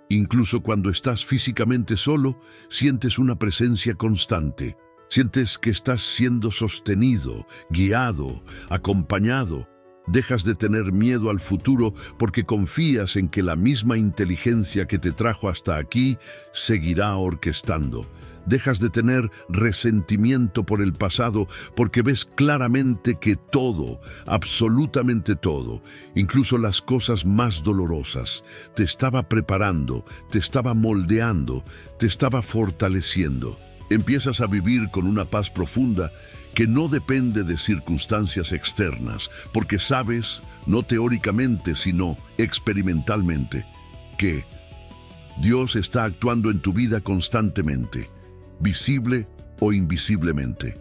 Incluso cuando estás físicamente solo, sientes una presencia constante. Sientes que estás siendo sostenido, guiado, acompañado. Dejas de tener miedo al futuro porque confías en que la misma inteligencia que te trajo hasta aquí seguirá orquestando. Dejas de tener resentimiento por el pasado porque ves claramente que todo, absolutamente todo, incluso las cosas más dolorosas, te estaba preparando, te estaba moldeando, te estaba fortaleciendo. Empiezas a vivir con una paz profunda que no depende de circunstancias externas, porque sabes, no teóricamente, sino experimentalmente, que Dios está actuando en tu vida constantemente, visible o invisiblemente,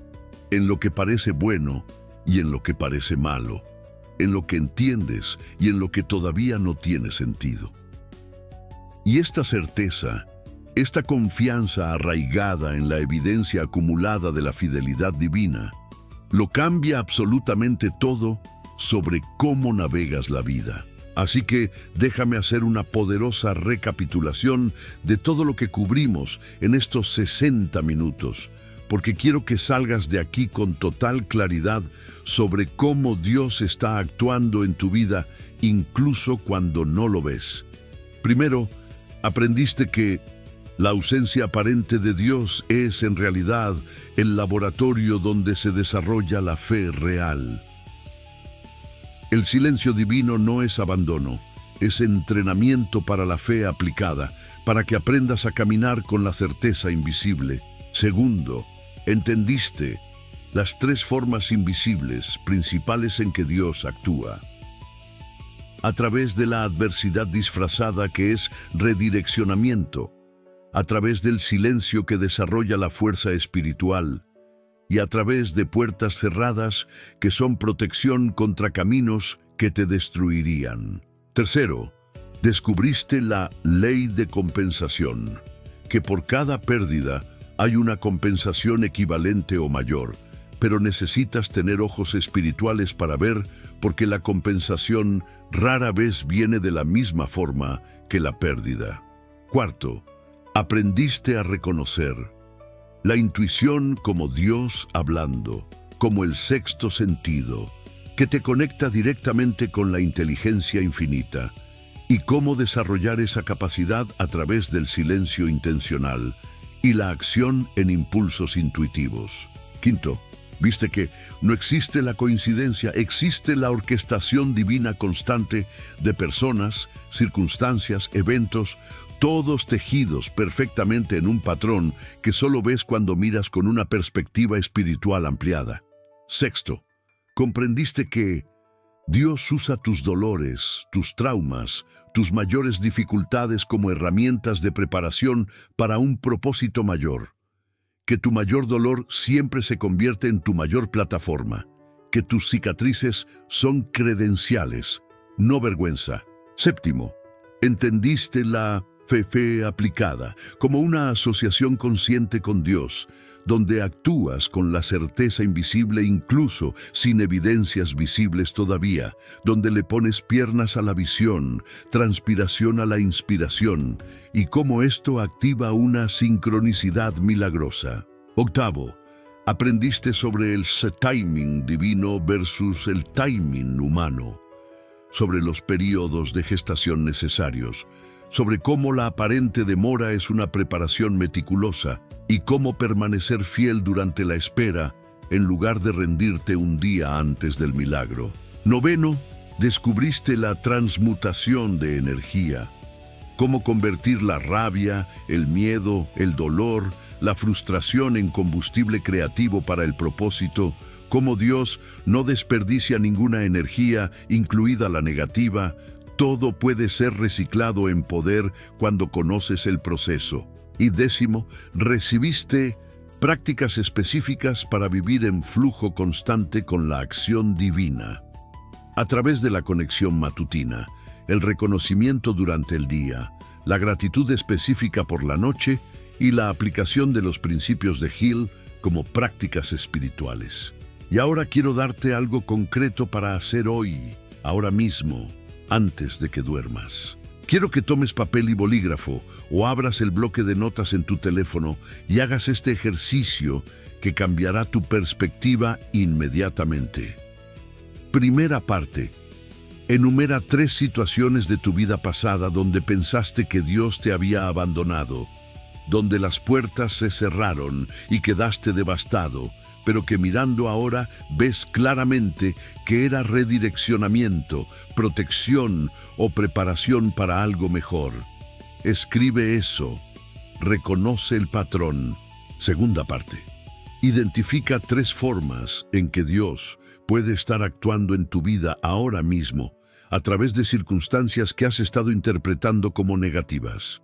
en lo que parece bueno y en lo que parece malo, en lo que entiendes y en lo que todavía no tiene sentido. Y esta certeza, esta confianza arraigada en la evidencia acumulada de la fidelidad divina, lo cambia absolutamente todo sobre cómo navegas la vida. Así que déjame hacer una poderosa recapitulación de todo lo que cubrimos en estos 60 minutos, porque quiero que salgas de aquí con total claridad sobre cómo Dios está actuando en tu vida, incluso cuando no lo ves. Primero, aprendiste que la ausencia aparente de Dios es, en realidad, el laboratorio donde se desarrolla la fe real. El silencio divino no es abandono, es entrenamiento para la fe aplicada, para que aprendas a caminar con la certeza invisible. Segundo, entendiste las 3 formas invisibles principales en que Dios actúa. A través de la adversidad disfrazada que es redireccionamiento, a través del silencio que desarrolla la fuerza espiritual y a través de puertas cerradas que son protección contra caminos que te destruirían. Tercero, Descubriste la ley de compensación, que por cada pérdida hay una compensación equivalente o mayor, pero necesitas tener ojos espirituales para ver, porque la compensación rara vez viene de la misma forma que la pérdida. Cuarto, aprendiste a reconocer la intuición como Dios hablando, como el sexto sentido, que te conecta directamente con la inteligencia infinita, y cómo desarrollar esa capacidad a través del silencio intencional y la acción en impulsos intuitivos. Quinto, viste que no existe la coincidencia, existe la orquestación divina constante de personas, circunstancias, eventos, todos tejidos perfectamente en un patrón que solo ves cuando miras con una perspectiva espiritual ampliada. Sexto, comprendiste que Dios usa tus dolores, tus traumas, tus mayores dificultades como herramientas de preparación para un propósito mayor. Que tu mayor dolor siempre se convierte en tu mayor plataforma. Que tus cicatrices son credenciales, no vergüenza. Séptimo, entendiste la fe aplicada como una asociación consciente con Dios, donde actúas con la certeza invisible incluso sin evidencias visibles todavía, donde le pones piernas a la visión, transpiración a la inspiración, y cómo esto activa una sincronicidad milagrosa. Octavo, aprendiste sobre el timing divino versus el timing humano, sobre los periodos de gestación necesarios, sobre cómo la aparente demora es una preparación meticulosa y cómo permanecer fiel durante la espera en lugar de rendirte un día antes del milagro. Noveno, descubriste la transmutación de energía, cómo convertir la rabia, el miedo, el dolor, la frustración en combustible creativo para el propósito, cómo Dios no desperdicia ninguna energía, incluida la negativa. Todo puede ser reciclado en poder cuando conoces el proceso. Y décimo, recibiste prácticas específicas para vivir en flujo constante con la acción divina. A través de la conexión matutina, el reconocimiento durante el día, la gratitud específica por la noche y la aplicación de los principios de Hill como prácticas espirituales. Y ahora quiero darte algo concreto para hacer hoy, ahora mismo, antes de que duermas. Quiero que tomes papel y bolígrafo o abras el bloque de notas en tu teléfono y hagas este ejercicio que cambiará tu perspectiva inmediatamente. Primera parte. Enumera 3 situaciones de tu vida pasada donde pensaste que Dios te había abandonado, donde las puertas se cerraron y quedaste devastado, pero que mirando ahora ves claramente que era redireccionamiento, protección o preparación para algo mejor. Escribe eso. Reconoce el patrón. Segunda parte. Identifica 3 formas en que Dios puede estar actuando en tu vida ahora mismo, a través de circunstancias que has estado interpretando como negativas.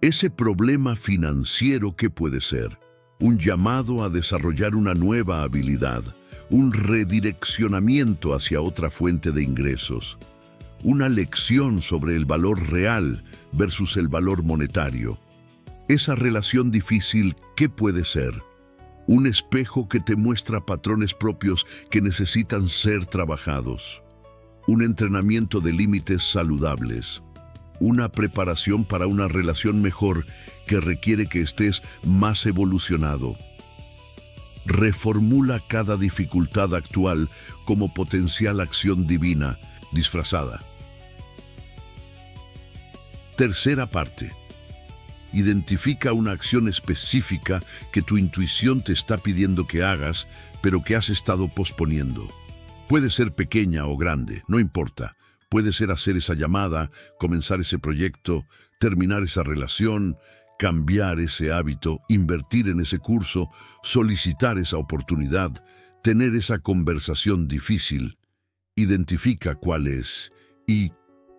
Ese problema financiero, ¿qué puede ser? Un llamado a desarrollar una nueva habilidad, un redireccionamiento hacia otra fuente de ingresos, una lección sobre el valor real versus el valor monetario. Esa relación difícil, ¿qué puede ser? Un espejo que te muestra patrones propios que necesitan ser trabajados, un entrenamiento de límites saludables, una preparación para una relación mejor que requiere que estés más evolucionado. Reformula cada dificultad actual como potencial acción divina disfrazada. Tercera parte. Identifica una acción específica que tu intuición te está pidiendo que hagas, pero que has estado posponiendo. Puede ser pequeña o grande, no importa. Puede ser hacer esa llamada, comenzar ese proyecto, terminar esa relación, cambiar ese hábito, invertir en ese curso, solicitar esa oportunidad, tener esa conversación difícil. Identifica cuál es y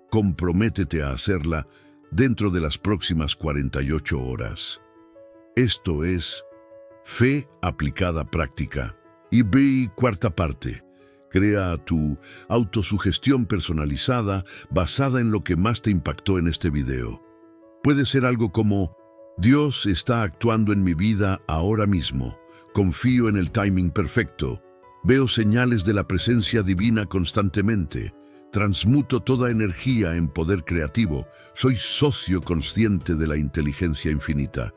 comprométete a hacerla dentro de las próximas 48 horas. Esto es fe aplicada práctica. Y cuarta parte. Crea tu autosugestión personalizada basada en lo que más te impactó en este video. Puede ser algo como: Dios está actuando en mi vida ahora mismo. Confío en el timing perfecto. Veo señales de la presencia divina constantemente. Transmuto toda energía en poder creativo. Soy socio consciente de la inteligencia infinita.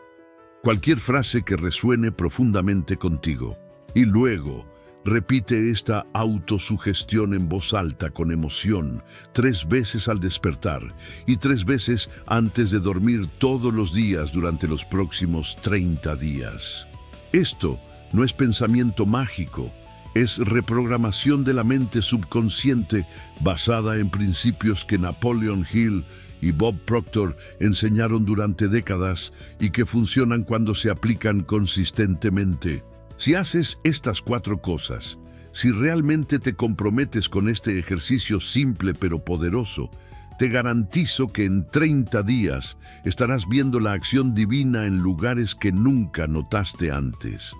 Cualquier frase que resuene profundamente contigo. Y luego, repite esta autosugestión en voz alta con emoción 3 veces al despertar y 3 veces antes de dormir todos los días durante los próximos 30 días. Esto no es pensamiento mágico, es reprogramación de la mente subconsciente basada en principios que Napoleon Hill y Bob Proctor enseñaron durante décadas y que funcionan cuando se aplican consistentemente. Si haces estas 4 cosas, si realmente te comprometes con este ejercicio simple pero poderoso, te garantizo que en 30 días estarás viendo la acción divina en lugares que nunca notaste antes.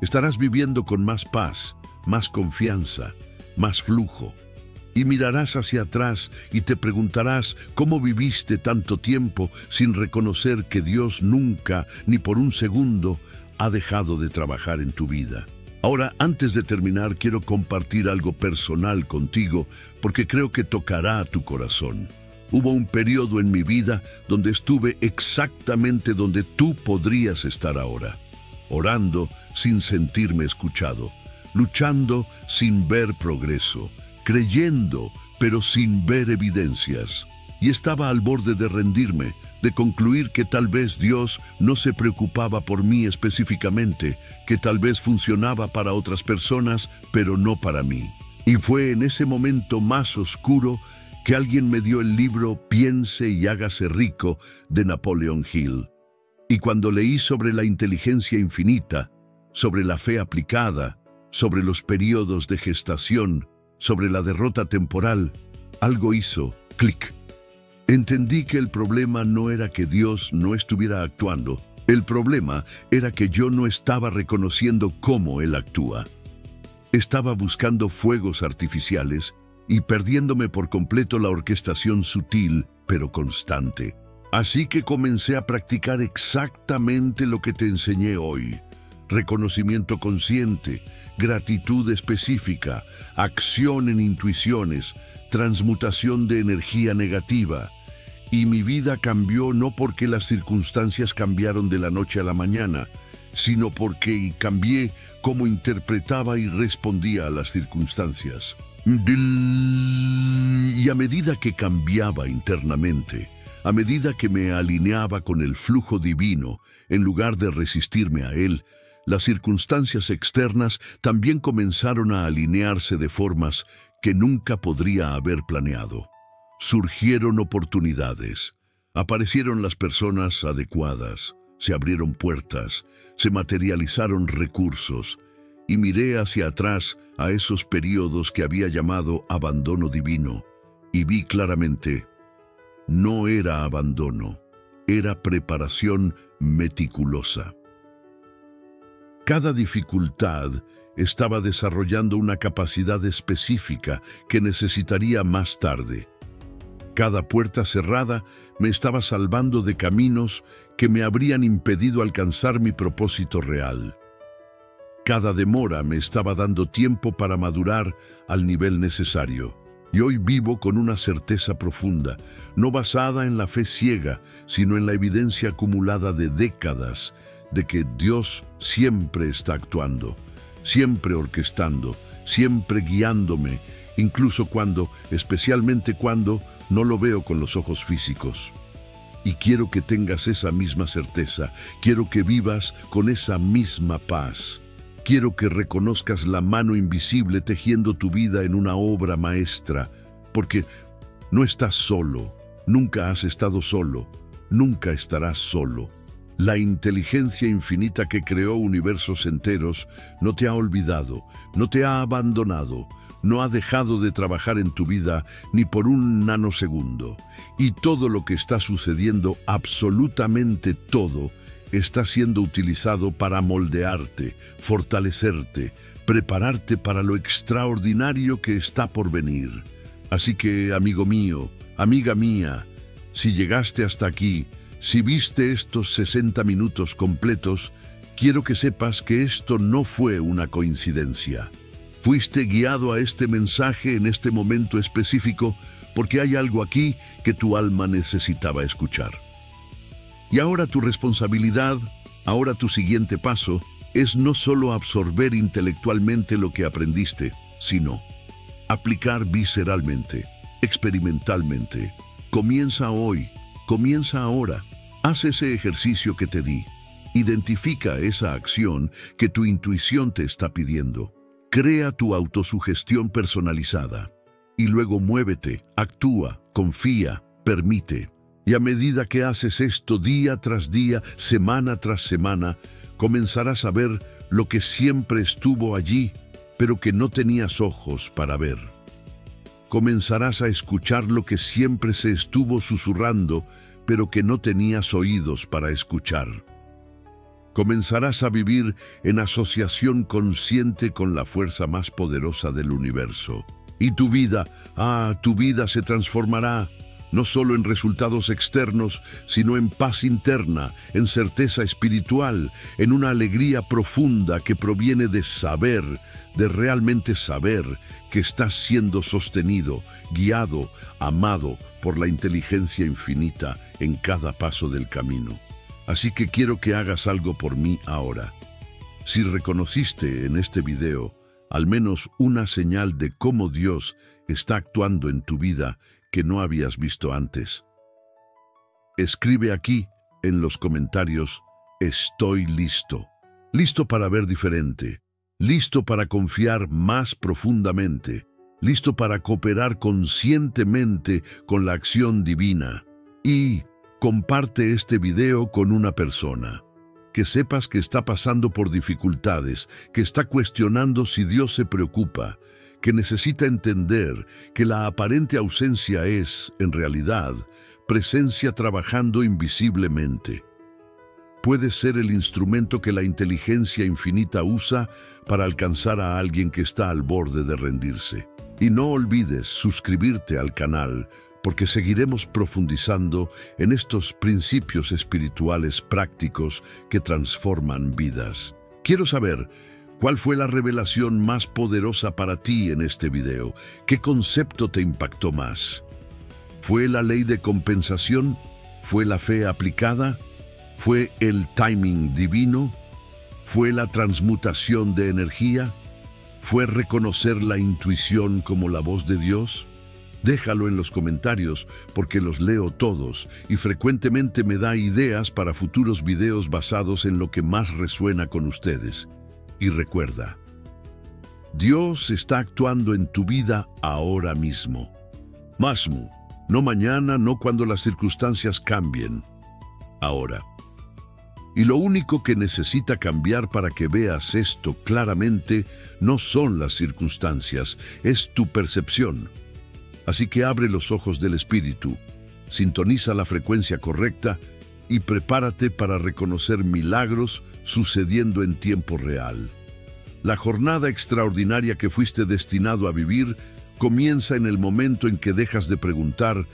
Estarás viviendo con más paz, más confianza, más flujo. Y mirarás hacia atrás y te preguntarás cómo viviste tanto tiempo sin reconocer que Dios nunca, ni por un segundo, ha dejado de trabajar en tu vida. Ahora, antes de terminar, quiero compartir algo personal contigo porque creo que tocará a tu corazón. Hubo un periodo en mi vida donde estuve exactamente donde tú podrías estar ahora, orando sin sentirme escuchado, luchando sin ver progreso, creyendo pero sin ver evidencias. Y estaba al borde de rendirme, de concluir que tal vez Dios no se preocupaba por mí específicamente, que tal vez funcionaba para otras personas, pero no para mí. Y fue en ese momento más oscuro que alguien me dio el libro Piense y hágase rico de Napoleon Hill. Y cuando leí sobre la inteligencia infinita, sobre la fe aplicada, sobre los periodos de gestación, sobre la derrota temporal, algo hizo clic. Entendí que el problema no era que Dios no estuviera actuando. El problema era que yo no estaba reconociendo cómo Él actúa. Estaba buscando fuegos artificiales y perdiéndome por completo la orquestación sutil, pero constante. Así que comencé a practicar exactamente lo que te enseñé hoy. Reconocimiento consciente, gratitud específica, acción en intuiciones, transmutación de energía negativa. Y mi vida cambió no porque las circunstancias cambiaron de la noche a la mañana, sino porque cambié cómo interpretaba y respondía a las circunstancias. Y a medida que cambiaba internamente, a medida que me alineaba con el flujo divino, en lugar de resistirme a él, las circunstancias externas también comenzaron a alinearse de formas que nunca podría haber planeado. Surgieron oportunidades, aparecieron las personas adecuadas, se abrieron puertas, se materializaron recursos, y miré hacia atrás a esos periodos que había llamado abandono divino, y vi claramente, no era abandono, era preparación meticulosa. Cada dificultad estaba desarrollando una capacidad específica que necesitaría más tarde. Cada puerta cerrada me estaba salvando de caminos que me habrían impedido alcanzar mi propósito real. Cada demora me estaba dando tiempo para madurar al nivel necesario. Y hoy vivo con una certeza profunda, no basada en la fe ciega, sino en la evidencia acumulada de décadas de que Dios siempre está actuando, siempre orquestando, siempre guiándome, incluso cuando, especialmente cuando, no lo veo con los ojos físicos. Y quiero que tengas esa misma certeza, quiero que vivas con esa misma paz. Quiero que reconozcas la mano invisible tejiendo tu vida en una obra maestra, porque no estás solo, nunca has estado solo, nunca estarás solo. La inteligencia infinita que creó universos enteros no te ha olvidado, no te ha abandonado, no ha dejado de trabajar en tu vida ni por un nanosegundo. Y todo lo que está sucediendo, absolutamente todo, está siendo utilizado para moldearte, fortalecerte, prepararte para lo extraordinario que está por venir. Así que, amigo mío, amiga mía, si llegaste hasta aquí, si viste estos 60 minutos completos, quiero que sepas que esto no fue una coincidencia. Fuiste guiado a este mensaje en este momento específico porque hay algo aquí que tu alma necesitaba escuchar. Y ahora tu responsabilidad, ahora tu siguiente paso, es no solo absorber intelectualmente lo que aprendiste, sino aplicar visceralmente, experimentalmente. Comienza hoy, comienza ahora. Haz ese ejercicio que te di. Identifica esa acción que tu intuición te está pidiendo. Crea tu autosugestión personalizada. Y luego muévete, actúa, confía, permite. Y a medida que haces esto día tras día, semana tras semana, comenzarás a ver lo que siempre estuvo allí, pero que no tenías ojos para ver. Comenzarás a escuchar lo que siempre se estuvo susurrando, pero que no tenías oídos para escuchar. Comenzarás a vivir en asociación consciente con la fuerza más poderosa del universo. Y tu vida, tu vida se transformará, no solo en resultados externos, sino en paz interna, en certeza espiritual, en una alegría profunda que proviene de saber, de realmente saber que estás siendo sostenido, guiado, amado por la inteligencia infinita en cada paso del camino. Así que quiero que hagas algo por mí ahora. Si reconociste en este video al menos una señal de cómo Dios está actuando en tu vida que no habías visto antes, escribe aquí en los comentarios: estoy listo. Listo para ver diferente. Listo para confiar más profundamente. Listo para cooperar conscientemente con la acción divina. Y comparte este video con una persona que sepas que está pasando por dificultades, que está cuestionando si Dios se preocupa, que necesita entender que la aparente ausencia es, en realidad, presencia trabajando invisiblemente. Puede ser el instrumento que la inteligencia infinita usa para alcanzar a alguien que está al borde de rendirse. Y no olvides suscribirte al canal, porque seguiremos profundizando en estos principios espirituales prácticos que transforman vidas. Quiero saber, ¿cuál fue la revelación más poderosa para ti en este video? ¿Qué concepto te impactó más? ¿Fue la ley de compensación? ¿Fue la fe aplicada? ¿Fue el timing divino? ¿Fue la transmutación de energía? ¿Fue reconocer la intuición como la voz de Dios? Déjalo en los comentarios porque los leo todos y frecuentemente me da ideas para futuros videos basados en lo que más resuena con ustedes. Y recuerda, Dios está actuando en tu vida ahora mismo. Masmu, no mañana, no cuando las circunstancias cambien. Ahora. Y lo único que necesita cambiar para que veas esto claramente no son las circunstancias, es tu percepción. Así que abre los ojos del espíritu, sintoniza la frecuencia correcta y prepárate para reconocer milagros sucediendo en tiempo real. La jornada extraordinaria que fuiste destinado a vivir comienza en el momento en que dejas de preguntar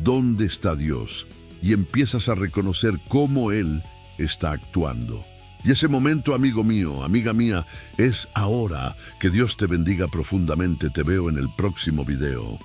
¿dónde está Dios? Y empiezas a reconocer cómo Él está actuando. Y ese momento, amigo mío, amiga mía, es ahora. Que Dios te bendiga profundamente. Te veo en el próximo video.